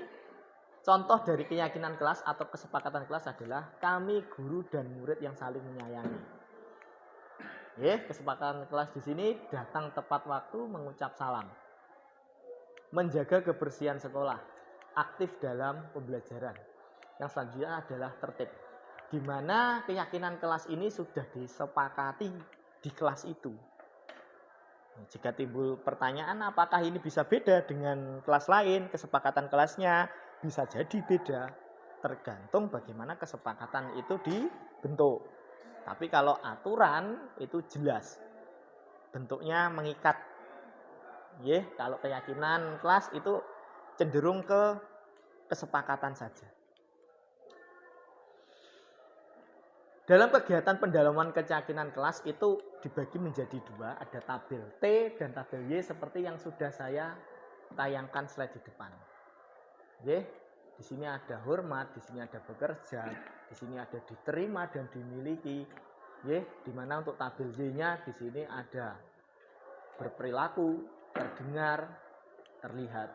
contoh dari keyakinan kelas atau kesepakatan kelas adalah kami guru dan murid yang saling menyayangi. Kesepakatan kelas di sini datang tepat waktu, mengucap salam, menjaga kebersihan sekolah, aktif dalam pembelajaran. Yang selanjutnya adalah tertib, di mana keyakinan kelas ini sudah disepakati di kelas itu. Jika timbul pertanyaan apakah ini bisa beda dengan kelas lain, kesepakatan kelasnya bisa jadi beda, tergantung bagaimana kesepakatan itu dibentuk. Tapi kalau aturan itu jelas, bentuknya mengikat. Kalau keyakinan kelas itu cenderung ke kesepakatan saja. Dalam kegiatan pendalaman keyakinan kelas itu dibagi menjadi dua, ada tabel T dan tabel Y seperti yang sudah saya tayangkan slide di depan. Di sini ada hormat, di sini ada bekerja, di sini ada diterima dan dimiliki. Di mana untuk tabel Y-nya di sini ada berperilaku, terdengar, terlihat.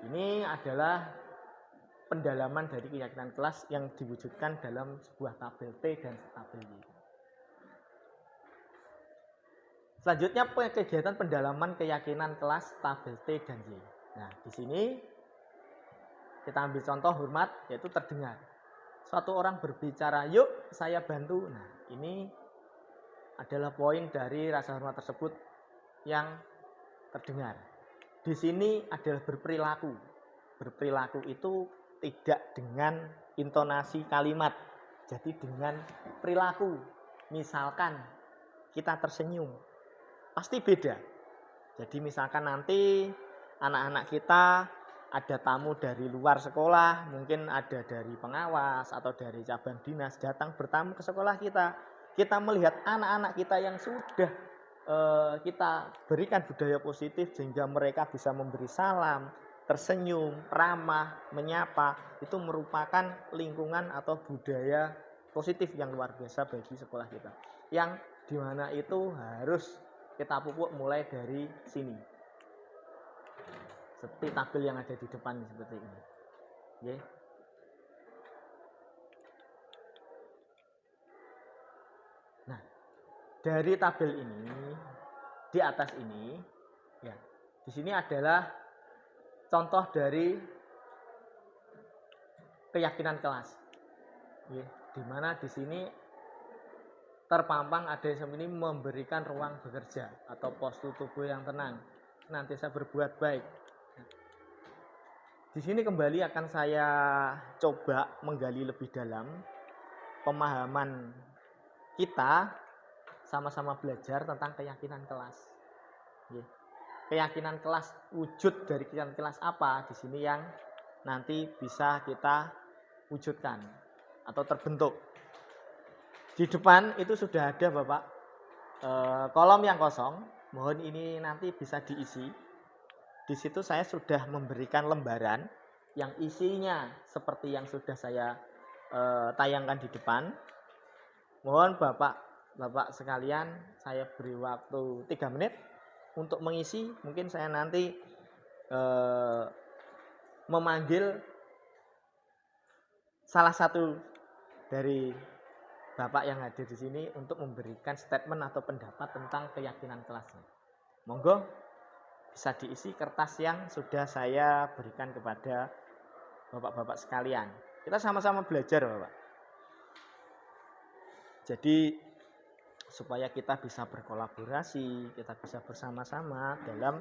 Ini adalah pendalaman dari keyakinan kelas yang diwujudkan dalam sebuah tabel T dan tabel Y. Selanjutnya kegiatan pendalaman keyakinan kelas tabel T dan Y. Nah, di sini kita ambil contoh hormat, yaitu terdengar. Suatu orang berbicara, yuk saya bantu. Nah, ini adalah poin dari rasa hormat tersebut yang terdengar. Di sini adalah berperilaku. Berperilaku itu tidak dengan intonasi kalimat, jadi dengan perilaku. Misalkan kita tersenyum, pasti beda. Jadi misalkan nanti anak-anak kita ada tamu dari luar sekolah, mungkin ada dari pengawas atau dari cabang dinas datang bertamu ke sekolah kita. Kita melihat anak-anak kita yang sudah kita berikan budaya positif sehingga mereka bisa memberi salam, tersenyum, ramah, menyapa, itu merupakan lingkungan atau budaya positif yang luar biasa bagi sekolah kita. Yang dimana itu harus kita pupuk mulai dari sini. Seperti tabel yang ada di depan seperti ini. Nah, dari tabel ini, di atas ini, di sini adalah contoh dari keyakinan kelas. Di mana di sini terpampang ada yang ini memberikan ruang bekerja atau postur tubuh yang tenang. senantiasa berbuat baik. Di sini kembali akan saya coba menggali lebih dalam pemahaman kita sama-sama belajar tentang keyakinan kelas. Keyakinan kelas, wujud dari keyakinan kelas apa di sini yang nanti bisa kita wujudkan atau terbentuk. Di depan itu sudah ada Bapak kolom yang kosong, mohon ini nanti bisa diisi. Di situ saya sudah memberikan lembaran yang isinya seperti yang sudah saya tayangkan di depan. Mohon Bapak sekalian, saya beri waktu 3 menit untuk mengisi. Mungkin saya nanti memanggil salah satu dari Bapak yang hadir di sini untuk memberikan statement atau pendapat tentang keyakinan kelasnya. Monggo bisa diisi kertas yang sudah saya berikan kepada Bapak-bapak sekalian. Kita sama-sama belajar, Bapak. Jadi supaya kita bisa berkolaborasi, kita bisa bersama-sama dalam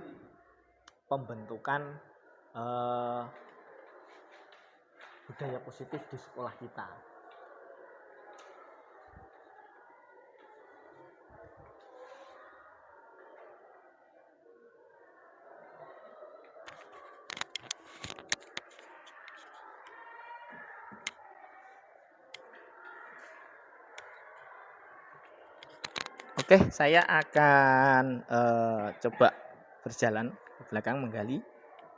pembentukan budaya positif di sekolah kita. Oke, saya akan coba berjalan ke belakang menggali.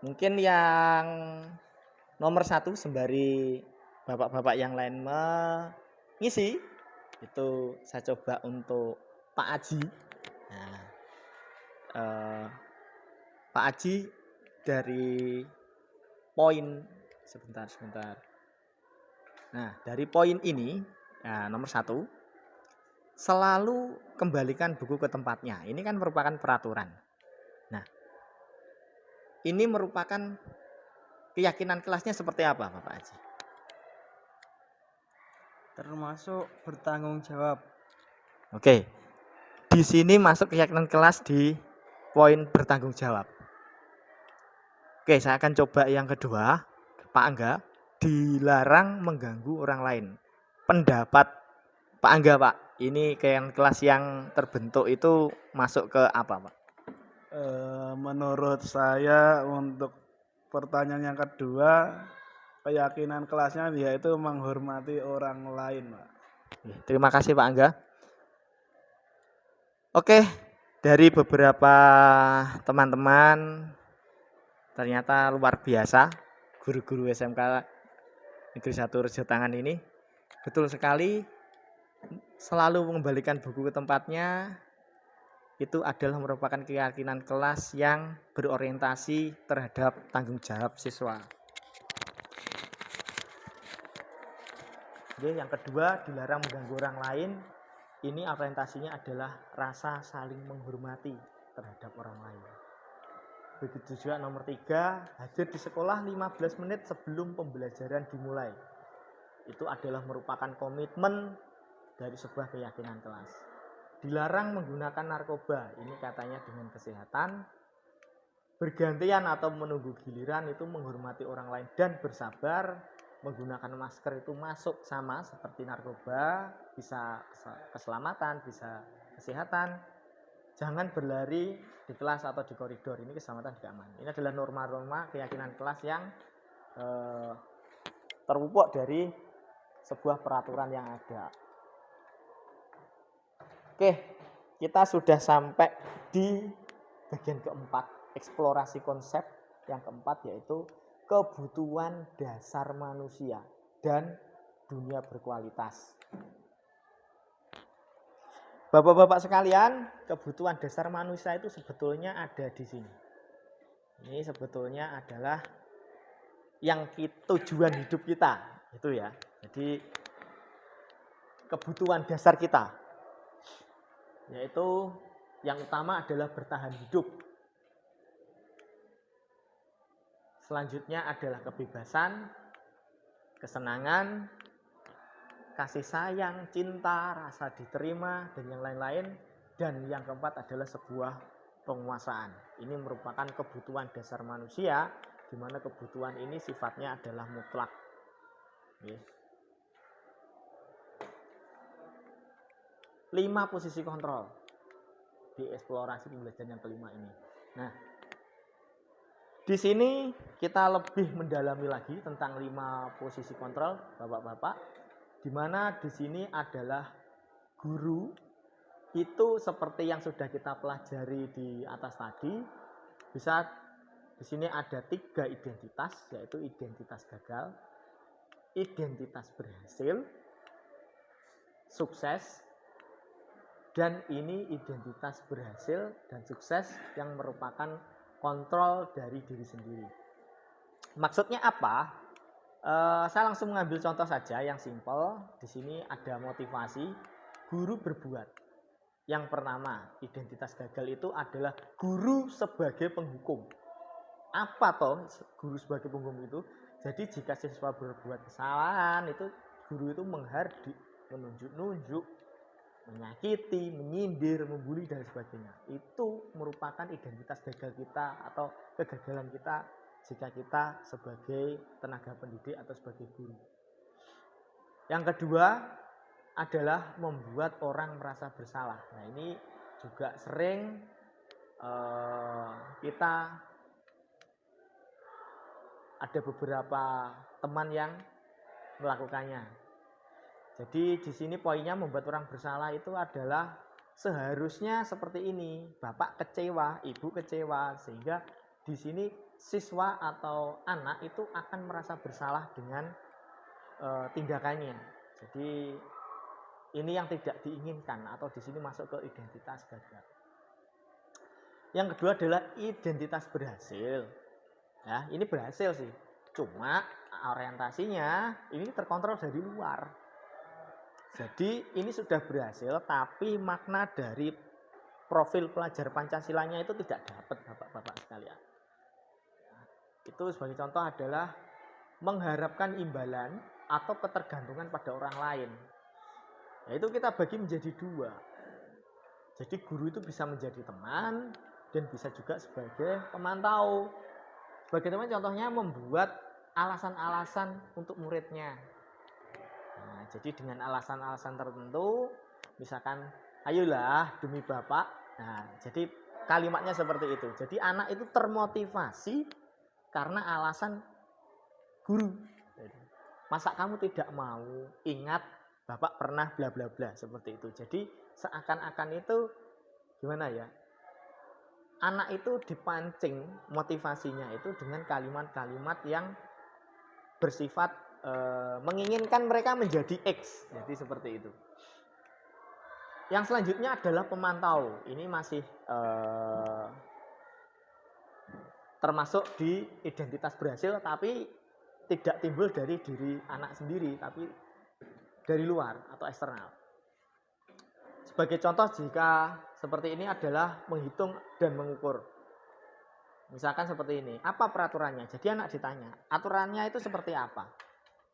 Mungkin yang nomor 1 sembari bapak-bapak yang lain mengisi, itu saya coba untuk Pak Aji. Nah, Pak Aji dari poin sebentar. Nah, dari poin ini, nomor 1. Selalu kembalikan buku ke tempatnya. Ini kan merupakan peraturan. Nah, ini merupakan keyakinan kelasnya seperti apa, Bapak Haji? Termasuk bertanggung jawab. Oke. Di sini masuk keyakinan kelas di poin bertanggung jawab. Oke, saya akan coba yang kedua, Pak Angga, dilarang mengganggu orang lain. Pendapat Pak Angga, Pak. Ini keyakinan kelas yang terbentuk itu masuk ke apa, Pak? Menurut saya untuk pertanyaan yang kedua, keyakinan kelasnya yaitu menghormati orang lain, Pak. Terima kasih Pak Angga. Oke, dari beberapa teman-teman ternyata luar biasa guru-guru SMK Negeri 1 Rejo Tangan ini. Betul sekali, selalu mengembalikan buku ke tempatnya itu adalah merupakan keyakinan kelas yang berorientasi terhadap tanggung jawab siswa. Oke, yang kedua, dilarang mengganggu orang lain. Ini orientasinya adalah rasa saling menghormati terhadap orang lain. Begitu juga nomor 3, hadir di sekolah 15 menit sebelum pembelajaran dimulai. Itu adalah merupakan komitmen dari sebuah keyakinan kelas. Dilarang menggunakan narkoba, ini katanya dengan kesehatan. Bergantian atau menunggu giliran itu menghormati orang lain dan bersabar. Menggunakan masker itu masuk sama seperti narkoba, bisa keselamatan, bisa kesehatan. Jangan berlari di kelas atau di koridor, ini keselamatan juga aman. Ini adalah norma-norma keyakinan kelas yang terpupuk dari sebuah peraturan yang ada. Oke, kita sudah sampai di bagian keempat, eksplorasi konsep yang keempat, yaitu kebutuhan dasar manusia dan dunia berkualitas. Bapak-bapak sekalian, kebutuhan dasar manusia itu sebetulnya ada di sini. Ini sebetulnya adalah yang tujuan hidup kita, itu ya. Jadi kebutuhan dasar kita, yaitu yang utama adalah bertahan hidup. Selanjutnya adalah kebebasan, kesenangan, kasih sayang, cinta, rasa diterima, dan yang lain-lain. Dan yang keempat adalah sebuah penguasaan. Ini merupakan kebutuhan dasar manusia, di mana kebutuhan ini sifatnya adalah mutlak. Oke. 5 posisi kontrol di eksplorasi pembelajaran yang kelima ini. Nah, di sini kita lebih mendalami lagi tentang 5 posisi kontrol, Bapak-bapak, di mana di sini adalah guru itu seperti yang sudah kita pelajari di atas tadi. Bisa di sini ada 3 identitas, yaitu identitas gagal, identitas berhasil, sukses, dan ini identitas berhasil dan sukses yang merupakan kontrol dari diri sendiri. Maksudnya apa? Saya langsung mengambil contoh saja yang simpel. Di sini ada motivasi guru berbuat. Yang pertama, identitas gagal itu adalah guru sebagai penghukum. Apa toh guru sebagai penghukum itu? Jadi jika siswa berbuat kesalahan, itu guru itu menghardik, menunjuk-nunjuk, menyakiti, menyindir, membuli dan sebagainya. Itu merupakan identitas gagal kita atau kegagalan kita jika kita sebagai tenaga pendidik atau sebagai guru. Yang kedua adalah membuat orang merasa bersalah. Nah, ini juga sering kita ada beberapa teman yang melakukannya. Jadi di sini poinnya membuat orang bersalah itu adalah seharusnya seperti ini. Bapak kecewa, ibu kecewa, sehingga di sini siswa atau anak itu akan merasa bersalah dengan tindakannya. Jadi ini yang tidak diinginkan atau di sini masuk ke identitas gagal. Yang kedua adalah identitas berhasil. Ya, ini berhasil sih. Cuma orientasinya ini terkontrol dari luar. Jadi ini sudah berhasil, tapi makna dari profil pelajar Pancasilanya itu tidak dapat, Bapak-bapak sekalian. Itu sebagai contoh adalah mengharapkan imbalan atau ketergantungan pada orang lain. Yaitu kita bagi menjadi 2. Jadi guru itu bisa menjadi teman dan bisa juga sebagai pemantau. Sebagai teman contohnya membuat alasan-alasan untuk muridnya. Nah, jadi dengan alasan-alasan tertentu, misalkan, ayolah demi Bapak. Nah, jadi kalimatnya seperti itu. Jadi anak itu termotivasi karena alasan guru. Masa kamu tidak mau ingat Bapak pernah bla bla bla seperti itu. Jadi seakan-akan itu gimana ya? Anak itu dipancing motivasinya itu dengan kalimat-kalimat yang bersifat menginginkan mereka menjadi X. Jadi seperti itu. Yang selanjutnya adalah pemantau. Ini masih termasuk di identitas berhasil, tapi tidak timbul dari diri anak sendiri, tapi dari luar atau eksternal. Sebagai contoh jika seperti ini adalah menghitung dan mengukur. Misalkan seperti ini, apa peraturannya? Jadi anak ditanya, aturannya itu seperti apa?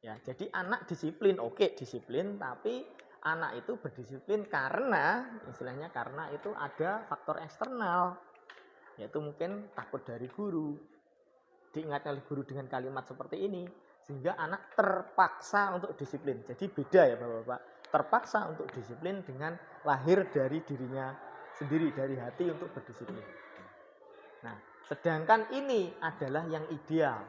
Ya, jadi anak disiplin, oke disiplin, tapi anak itu berdisiplin karena istilahnya karena itu ada faktor eksternal, yaitu mungkin takut dari guru. Diingat oleh guru dengan kalimat seperti ini, sehingga anak terpaksa untuk disiplin. Jadi beda ya Bapak-bapak, terpaksa untuk disiplin dengan lahir dari dirinya sendiri, dari hati untuk berdisiplin. Nah, sedangkan ini adalah yang ideal.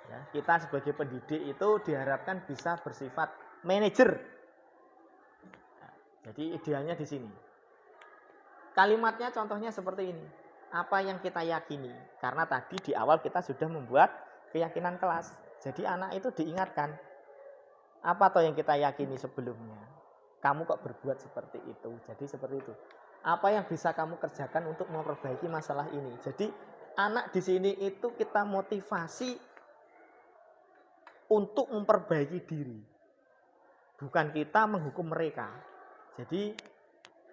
Ya, kita sebagai pendidik itu diharapkan bisa bersifat manajer. Nah, jadi idealnya di sini. Kalimatnya contohnya seperti ini. Apa yang kita yakini? Karena tadi di awal kita sudah membuat keyakinan kelas. Jadi anak itu diingatkan, apa toh yang kita yakini sebelumnya? Kamu kok berbuat seperti itu? Jadi seperti itu. Apa yang bisa kamu kerjakan untuk memperbaiki masalah ini? Jadi anak di sini itu kita motivasi untuk memperbaiki diri. Bukan kita menghukum mereka. Jadi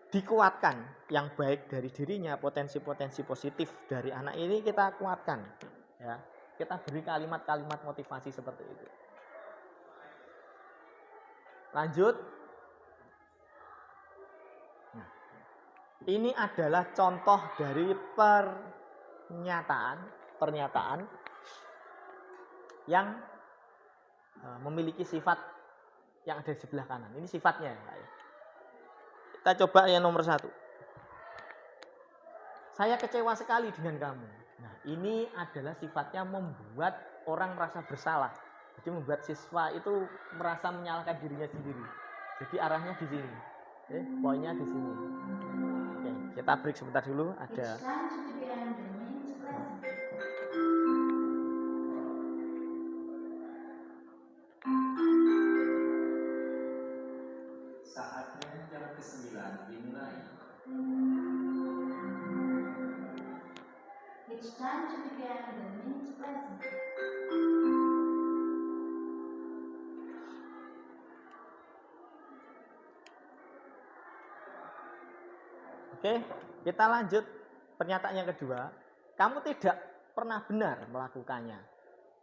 dikuatkan yang baik dari dirinya, potensi-potensi positif dari anak ini kita kuatkan, ya. Kita beri kalimat-kalimat motivasi seperti itu. Lanjut. Nah, Ini adalah contoh dari pernyataan yang memiliki sifat yang ada di sebelah kanan. Ini sifatnya ya, Pak ya. Kita coba yang nomor 1. Saya kecewa sekali dengan kamu. Nah, ini adalah sifatnya membuat orang merasa bersalah. Jadi membuat siswa itu merasa menyalahkan dirinya sendiri. Jadi arahnya di sini. Oke, poinnya di sini. Oke, kita break sebentar dulu. Ada It's time to begin the main lesson. saatnya yang ke-9 dimulai. It's time to begin the main lesson. Oke, kita lanjut pernyataan yang kedua. Kamu tidak pernah benar melakukannya.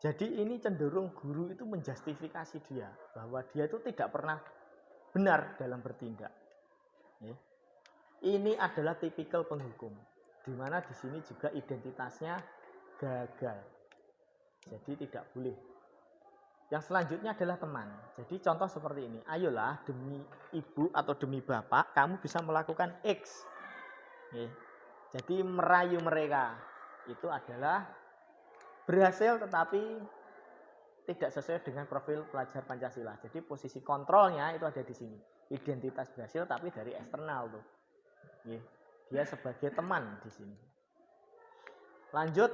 Jadi ini cenderung guru itu menjustifikasi dia bahwa dia itu tidak pernah benar dalam bertindak. Ya. Ini adalah tipikal penghukum, di mana di sini juga identitasnya gagal. Jadi tidak boleh. Yang selanjutnya adalah teman. Jadi contoh seperti ini. Ayolah demi ibu atau demi bapak kamu bisa melakukan X. Ya. Jadi merayu mereka itu adalah berhasil tetapi tidak sesuai dengan profil pelajar Pancasila. Jadi posisi kontrolnya itu ada di sini. Identitas berhasil tapi dari eksternal tuh. Ya. Dia sebagai teman di sini. Lanjut,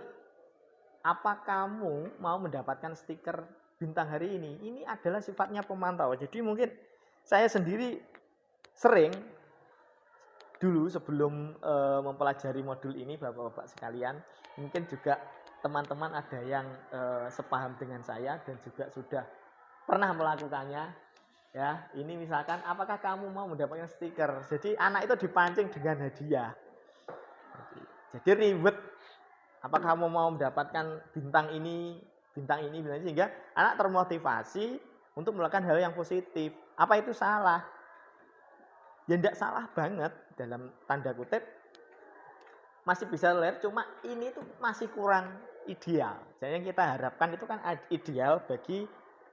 apa kamu mau mendapatkan stiker bintang hari ini? Ini adalah sifatnya pemantau. Jadi mungkin saya sendiri sering dulu sebelum mempelajari modul ini Bapak-bapak sekalian, mungkin juga teman-teman ada yang sepaham dengan saya dan juga sudah pernah melakukannya. Ya, ini misalkan apakah kamu mau mendapatkan stiker? Jadi anak itu dipancing dengan hadiah. Jadi ribet. Apakah kamu mau mendapatkan bintang ini, sehingga anak termotivasi untuk melakukan hal yang positif. Apa itu salah? Ya tidak salah banget dalam tanda kutip. Masih bisa lihat, cuma ini tuh masih kurang ideal. Jadi yang kita harapkan itu kan ideal bagi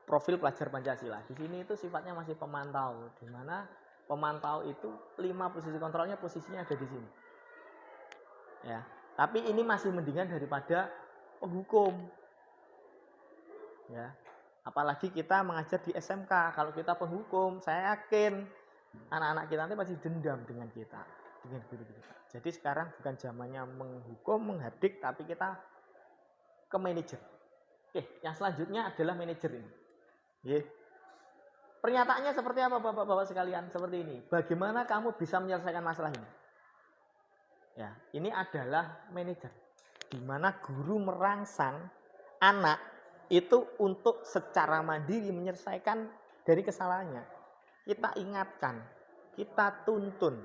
profil pelajar Pancasila. Di sini itu sifatnya masih pemantau, di mana pemantau itu 5 posisi kontrolnya posisinya ada di sini. Ya, tapi ini masih mendingan daripada penghukum. Ya, apalagi kita mengajar di SMK. Kalau kita penghukum, saya yakin anak-anak kita nanti pasti dendam dengan kita, dengan guru kita. Jadi sekarang bukan zamannya menghukum, menghardik, tapi kita ke manajer. Oke, yang selanjutnya adalah manajer ini. Pernyataannya seperti apa Bapak-bapak sekalian? Seperti ini. Bagaimana kamu bisa menyelesaikan masalah ini? Ya, ini adalah manajer. Di mana guru merangsang anak itu untuk secara mandiri menyelesaikan dari kesalahannya. Kita ingatkan, kita tuntun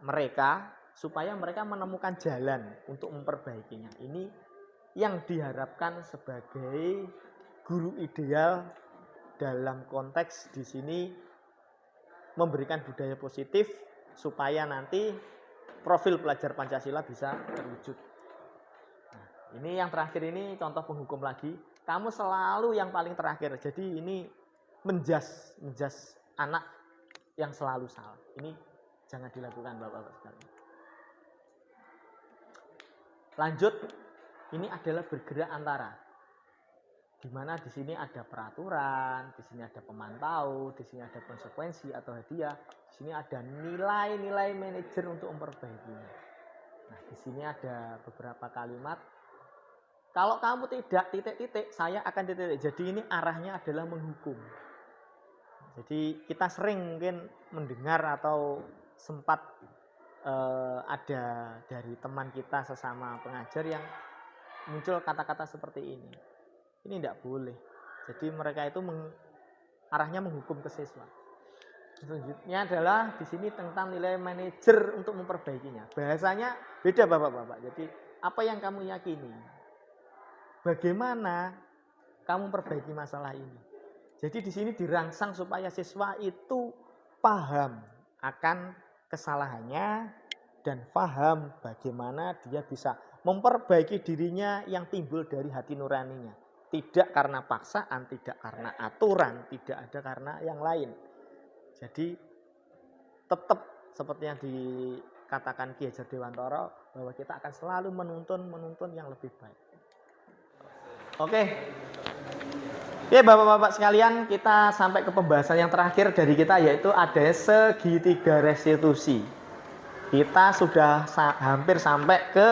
mereka supaya mereka menemukan jalan untuk memperbaikinya. Ini yang diharapkan sebagai guru ideal dalam konteks di sini memberikan budaya positif supaya nanti profil pelajar Pancasila bisa terwujud. Nah, ini yang terakhir ini contoh penghukum lagi. Kamu selalu yang paling terakhir. Jadi ini menjas anak yang selalu salah. Ini jangan dilakukan Bapak-bapak sekalian. Lanjut, ini adalah bergerak antara. Di mana di sini ada peraturan, di sini ada pemantau, di sini ada konsekuensi atau hadiah, di sini ada nilai-nilai manajer untuk memperbaikinya. Nah, di sini ada beberapa kalimat. Kalau kamu tidak titik-titik, saya akan titik-titik. Jadi ini arahnya adalah menghukum. Jadi kita sering mungkin mendengar atau sempat ada dari teman kita sesama pengajar yang muncul kata-kata seperti ini. Ini tidak boleh. Jadi mereka itu arahnya menghukum ke siswa. Selanjutnya adalah di sini tentang nilai manajer untuk memperbaikinya. Bahasanya beda Bapak-bapak. Jadi apa yang kamu yakini? Bagaimana kamu perbaiki masalah ini? Jadi di sini dirangsang supaya siswa itu paham akan kesalahannya dan paham bagaimana dia bisa memperbaiki dirinya yang timbul dari hati nuraninya. Tidak karena paksaan, tidak karena aturan, tidak ada karena yang lain. Jadi tetap seperti yang dikatakan Ki Hajar Dewantara bahwa kita akan selalu menuntun yang lebih baik. Oke. Ya Bapak-bapak sekalian, kita sampai ke pembahasan yang terakhir dari kita, yaitu ada segitiga restitusi. Kita sudah hampir sampai ke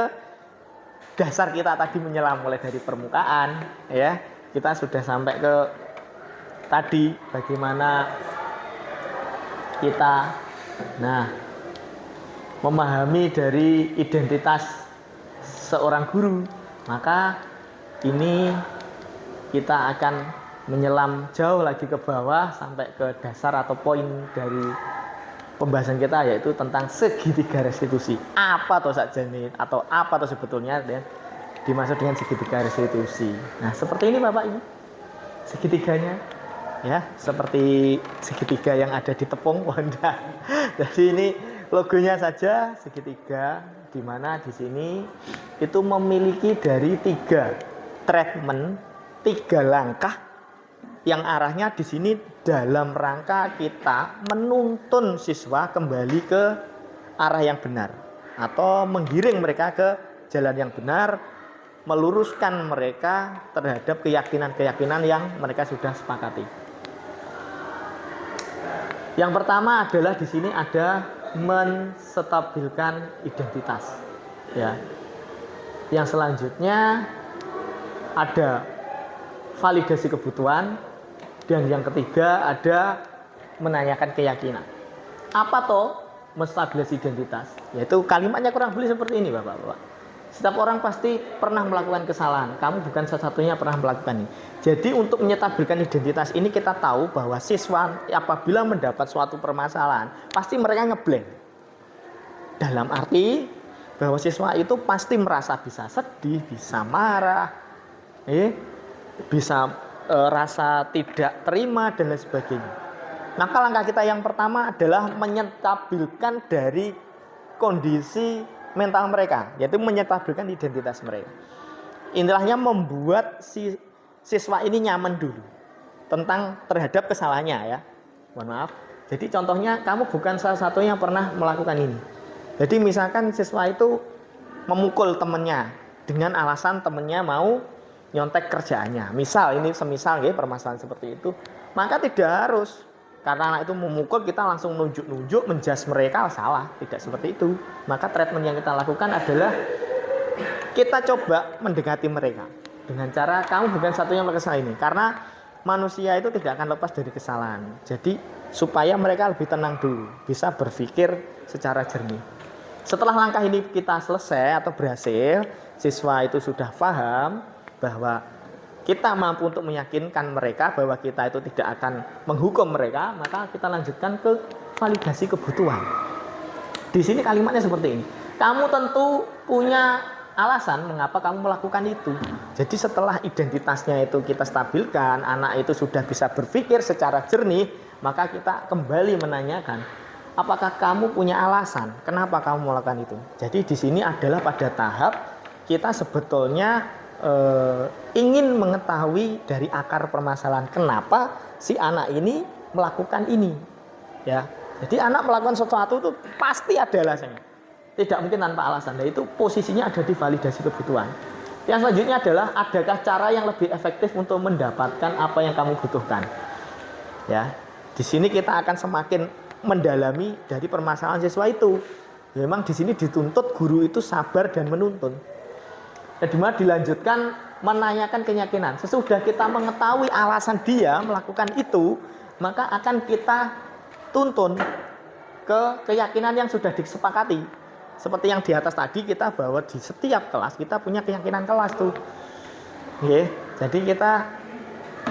dasar kita tadi menyelam, mulai dari permukaan, ya. Kita sudah sampai ke tadi bagaimana kita memahami dari identitas seorang guru. Maka ini kita akan menyelam jauh lagi ke bawah sampai ke dasar atau poin dari pembahasan kita, yaitu tentang segitiga restitusi. Apa toh sakjane atau apa toh sebetulnya dimaksud dengan segitiga restitusi. Nah, seperti ini Bapak Ibu. Segitiganya ya, seperti segitiga yang ada di tepung Wanda. Jadi ini logonya saja segitiga, di mana di sini itu memiliki dari 3 treatment, 3 langkah yang arahnya di sini dalam rangka kita menuntun siswa kembali ke arah yang benar atau menggiring mereka ke jalan yang benar, meluruskan mereka terhadap keyakinan-keyakinan yang mereka sudah sepakati. Yang pertama adalah di sini ada menstabilkan identitas, ya. Yang selanjutnya ada validasi kebutuhan, dan yang ketiga ada menanyakan keyakinan. Apa toh menstabilisasi identitas? Yaitu kalimatnya kurang lebih seperti ini Bapak-bapak. Setiap orang pasti pernah melakukan kesalahan. Kamu bukan satu-satunya pernah melakukan ini. Jadi untuk menyetabilkan identitas ini kita tahu bahwa siswa apabila mendapat suatu permasalahan pasti mereka ngeblank. Dalam arti bahwa siswa itu pasti merasa bisa sedih, bisa marah, bisa rasa tidak terima dan lain sebagainya. Maka langkah kita yang pertama adalah menyetabilkan dari kondisi mental mereka, yaitu menyetabilkan identitas mereka. Intilahnya membuat si siswa ini nyaman dulu terhadap kesalahannya, ya. Mohon maaf. Jadi contohnya kamu bukan salah satu yang pernah melakukan ini. Jadi misalkan siswa itu memukul temannya dengan alasan temannya mau nyontek kerjaannya. Misal ini semisal ya permasalahan seperti itu, maka tidak harus karena anak itu memukul kita langsung nunjuk-nunjuk menjas mereka, salah, tidak seperti itu. Maka treatment yang kita lakukan adalah kita coba mendekati mereka dengan cara kamu bukan satunya melakukan kesalahan ini, karena manusia itu tidak akan lepas dari kesalahan. Jadi supaya mereka lebih tenang dulu, bisa berpikir secara jernih. Setelah langkah ini kita selesai atau berhasil, siswa itu sudah paham bahwa kita mampu untuk meyakinkan mereka bahwa kita itu tidak akan menghukum mereka, maka kita lanjutkan ke validasi kebutuhan. Di sini kalimatnya seperti ini. Kamu tentu punya alasan mengapa kamu melakukan itu. Jadi setelah identitasnya itu kita stabilkan, anak itu sudah bisa berpikir secara jernih, maka kita kembali menanyakan, apakah kamu punya alasan kenapa kamu melakukan itu. Jadi di sini adalah pada tahap kita sebetulnya ingin mengetahui dari akar permasalahan kenapa si anak ini melakukan ini, ya. Jadi anak melakukan sesuatu itu pasti ada alasannya, tidak mungkin tanpa alasan. Dan itu posisinya ada di validasi kebutuhan. Yang selanjutnya adalah adakah cara yang lebih efektif untuk mendapatkan apa yang kamu butuhkan, ya. Di sini kita akan semakin mendalami dari permasalahan siswa itu. Memang di sini dituntut guru itu sabar dan menuntun. Dan dimana dilanjutkan menanyakan keyakinan. Sesudah kita mengetahui alasan dia melakukan itu, maka akan kita tuntun ke keyakinan yang sudah disepakati. Seperti yang di atas tadi kita bahwa di setiap kelas kita punya keyakinan kelas tuh. Oke, jadi kita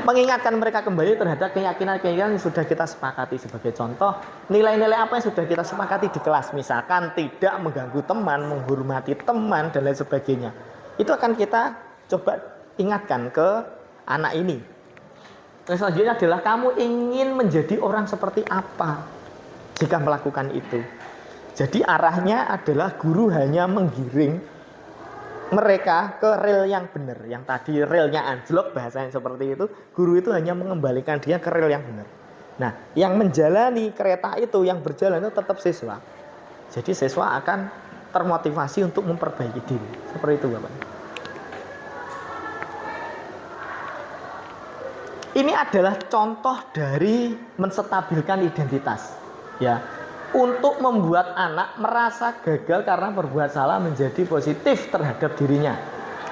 mengingatkan mereka kembali terhadap keyakinan-keyakinan yang sudah kita sepakati. Sebagai contoh, nilai-nilai apa yang sudah kita sepakati di kelas. Misalkan tidak mengganggu teman, menghormati teman, dan lain sebagainya. Itu akan kita coba ingatkan ke anak ini. Yang selanjutnya adalah kamu ingin menjadi orang seperti apa jika melakukan itu. Jadi arahnya adalah guru hanya menggiring mereka ke rel yang benar. Yang tadi relnya anjlok, bahasanya seperti itu, guru itu hanya mengembalikan dia ke rel yang benar. Nah, yang menjalani kereta itu, yang berjalan itu tetap siswa. Jadi siswa akan termotivasi untuk memperbaiki diri. Seperti itu, Bapak. Ini adalah contoh dari menstabilkan identitas. Ya, untuk membuat anak merasa gagal karena berbuat salah menjadi positif terhadap dirinya.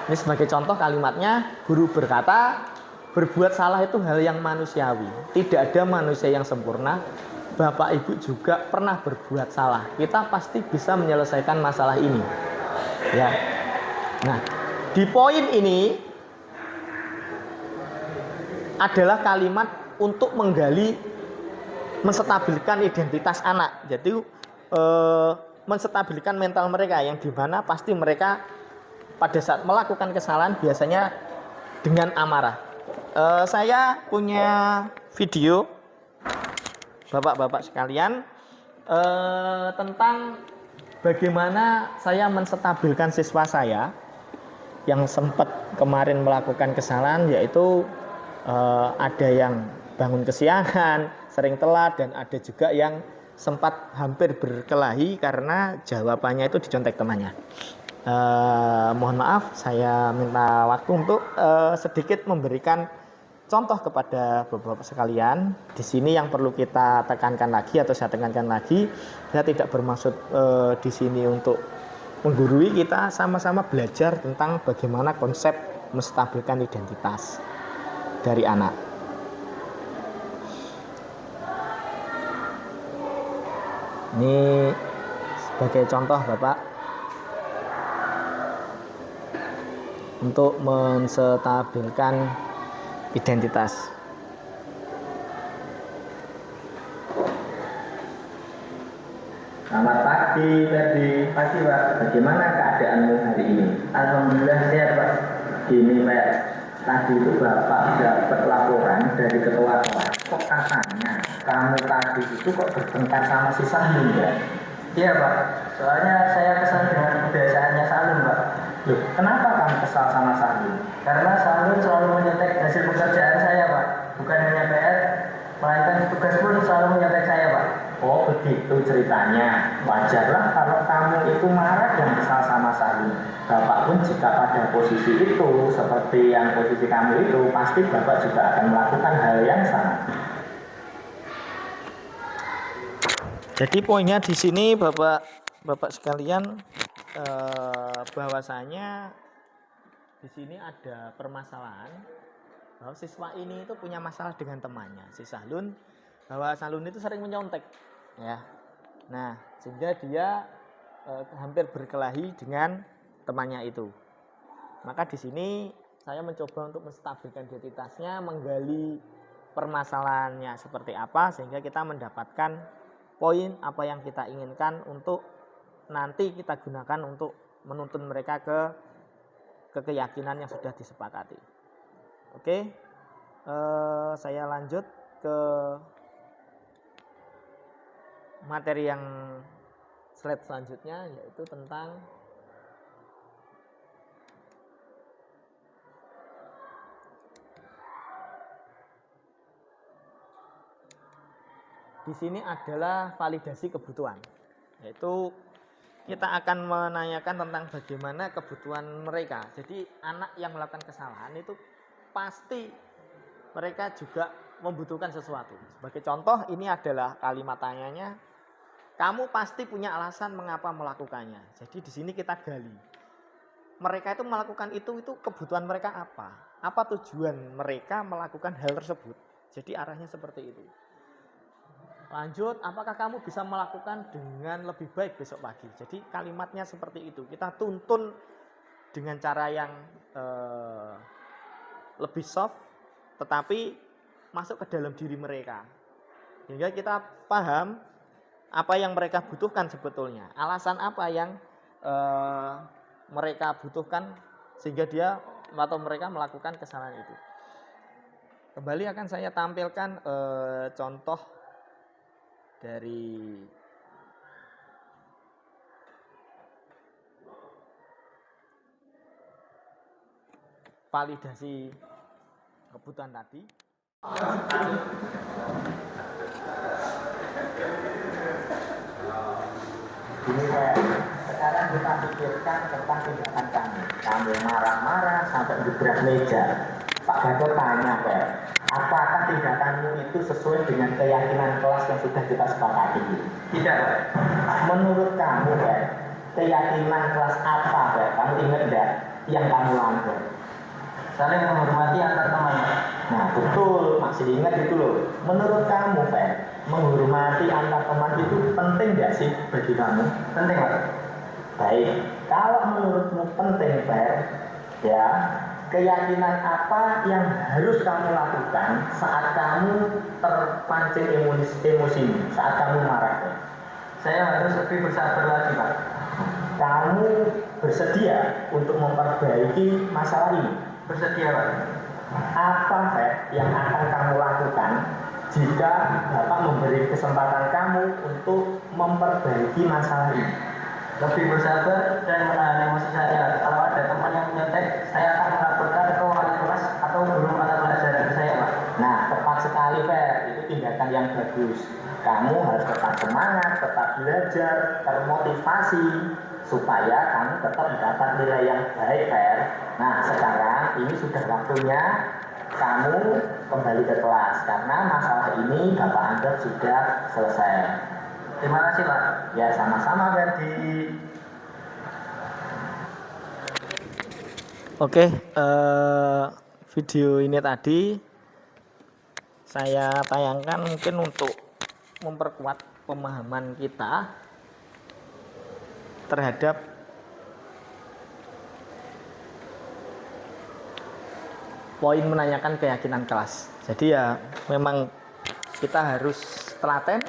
Ini sebagai contoh kalimatnya, guru berkata, berbuat salah itu hal yang manusiawi. Tidak ada manusia yang sempurna. Bapak Ibu juga pernah berbuat salah. Kita pasti bisa menyelesaikan masalah ini. Ya. Nah, di poin ini adalah kalimat untuk menggali, menstabilkan identitas anak. Jadi menstabilkan mental mereka, yang dimana pasti mereka pada saat melakukan kesalahan biasanya dengan amarah. Saya punya video Bapak-bapak sekalian tentang bagaimana saya menstabilkan siswa saya yang sempat kemarin melakukan kesalahan, yaitu ada yang bangun kesiangan, sering telat, dan ada juga yang sempat hampir berkelahi karena jawabannya itu dicontek temannya. Mohon maaf, saya minta waktu untuk sedikit memberikan contoh kepada bapak-bapak sekalian. Di sini yang perlu kita tekankan lagi, atau saya tekankan lagi, saya tidak bermaksud di sini untuk menggurui. Kita sama-sama belajar tentang bagaimana konsep menstabilkan identitas dari anak. Ini sebagai contoh Bapak untuk menstabilkan identitas. Selamat pagi, Ferdi. Pagi, Pak. Bagaimana keadaanmu hari ini? Alhamdulillah sehat, Pak. Gini, Pak. Tadi itu Bapak dapat laporan dari ketua kelas. Kok katanya kamu tadi itu kok bertengkar sama si Salim, ya? Iya, Pak. Soalnya saya kesal dengan kebiasaannya Salim, Pak. Loh, kenapa kamu kesal sama Salim? Karena Salim selalu menyetek hasil pekerjaan saya, Pak. Bukan hanya PR, melainkan tugas pun selalu menyetek saya, Pak. Oh, begitu ceritanya. Wajarlah kalau kamu itu marah dan kesal sama Salim. Bapak pun jika pada posisi itu, seperti yang posisi kamu itu, pasti Bapak juga akan melakukan hal yang sama. Jadi poinnya di sini Bapak sekalian, bahwasanya di sini ada permasalahan bahwa siswa ini itu punya masalah dengan temannya, si Sahlun, bahwa Sahlun itu sering menyontek, ya. Nah, sehingga dia hampir berkelahi dengan temannya itu. Maka di sini saya mencoba untuk menstabilkan identitasnya, menggali permasalahannya seperti apa, sehingga kita mendapatkan poin apa yang kita inginkan untuk nanti kita gunakan untuk menuntun mereka ke keyakinan yang sudah disepakati. Oke, saya lanjut ke materi yang slide selanjutnya, yaitu tentang di sini adalah validasi kebutuhan, yaitu kita akan menanyakan tentang bagaimana kebutuhan mereka. Jadi anak yang melakukan kesalahan itu pasti mereka juga membutuhkan sesuatu. Sebagai contoh, ini adalah kalimat tanyanya, kamu pasti punya alasan mengapa melakukannya. Jadi di sini kita gali. Mereka itu melakukan itu kebutuhan mereka apa? Apa tujuan mereka melakukan hal tersebut? Jadi arahnya seperti itu. Lanjut, apakah kamu bisa melakukan dengan lebih baik besok pagi? Jadi kalimatnya seperti itu. Kita tuntun dengan cara yang lebih soft, tetapi masuk ke dalam diri mereka. Sehingga kita paham apa yang mereka butuhkan sebetulnya. Alasan apa yang mereka butuhkan sehingga dia atau mereka melakukan kesalahan itu. Kembali akan saya tampilkan contoh dari validasi kebutuhan tadi. Ini sekarang kita pikirkan tentang tindakan kamu. Kamu marah-marah sampai gebrak meja. Pak Gatot tanya, Pak, apakah tindakanmu itu sesuai dengan keyakinan kelas yang sudah kita sepakati? Tidak, Pak. Menurut kamu, Pak, keyakinan kelas apa, Pak? Kamu ingat enggak yang kamu langgar? Saling menghormati antar teman. Nah, betul, masih ingat itu loh. Menurut kamu, Pak, menghormati antar teman itu penting nggak sih bagi kamu? Penting, Pak. Baik, kalau menurutmu penting, Pak, ya, keyakinan apa yang harus kamu lakukan saat kamu terpancing emosi, saat kamu marah, Pak? Saya harus lebih bersabar lagi, Pak. Kamu bersedia untuk memperbaiki masalah ini? Bersedia, Pak. Apa, Pak, yang akan kamu lakukan jika Bapak memberi kesempatan kamu untuk memperbaiki masalah ini? Lebih bersabar dan menahan emosi saya. Kalau ada teman yang menyontek, saya akan melaporkan ke wali kelas atau guru mata pelajaran saya, Pak. Nah, tepat sekali, Pak. Itu tindakan yang bagus. Kamu harus tetap semangat, tetap belajar, termotivasi supaya kamu tetap mendapat nilai yang baik, Pak. Nah, sekarang ini sudah waktunya kamu kembali ke kelas karena masalah ini Bapak anggap sudah selesai. Terima kasih, Pak. Ya, sama-sama, Ferdi. Oke, video ini tadi saya tayangkan mungkin untuk memperkuat pemahaman kita terhadap poin menanyakan keyakinan kelas. Jadi ya memang kita harus telaten.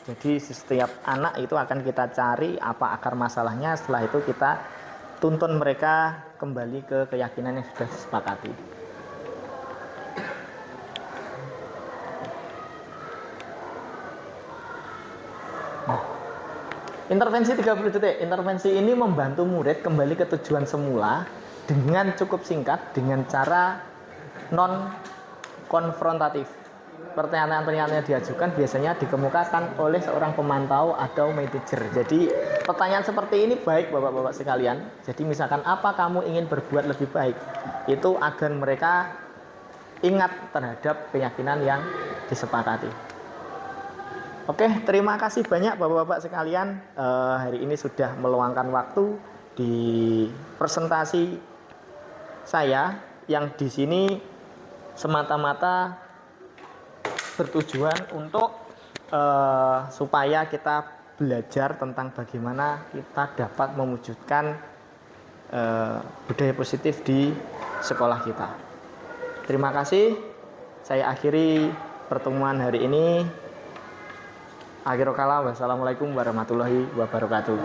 Jadi setiap anak itu akan kita cari apa akar masalahnya. Setelah itu kita tuntun mereka kembali ke keyakinan yang sudah disepakati. Intervensi 30 detik. Intervensi ini membantu murid kembali ke tujuan semula dengan cukup singkat, dengan cara non konfrontatif. Pertanyaan-pertanyaan yang diajukan biasanya dikemukakan oleh seorang pemantau atau manajer. Jadi pertanyaan seperti ini baik Bapak-bapak sekalian. Jadi misalkan apa kamu ingin berbuat lebih baik, itu agar mereka ingat terhadap keyakinan yang disepakati. Oke, terima kasih banyak Bapak-bapak sekalian. Hari ini sudah meluangkan waktu di presentasi saya yang di sini semata-mata bertujuan untuk supaya kita belajar tentang bagaimana kita dapat mewujudkan budaya positif di sekolah kita. Terima kasih. Saya akhiri pertemuan hari ini. Akhirul kalam. Wassalamualaikum warahmatullahi wabarakatuh.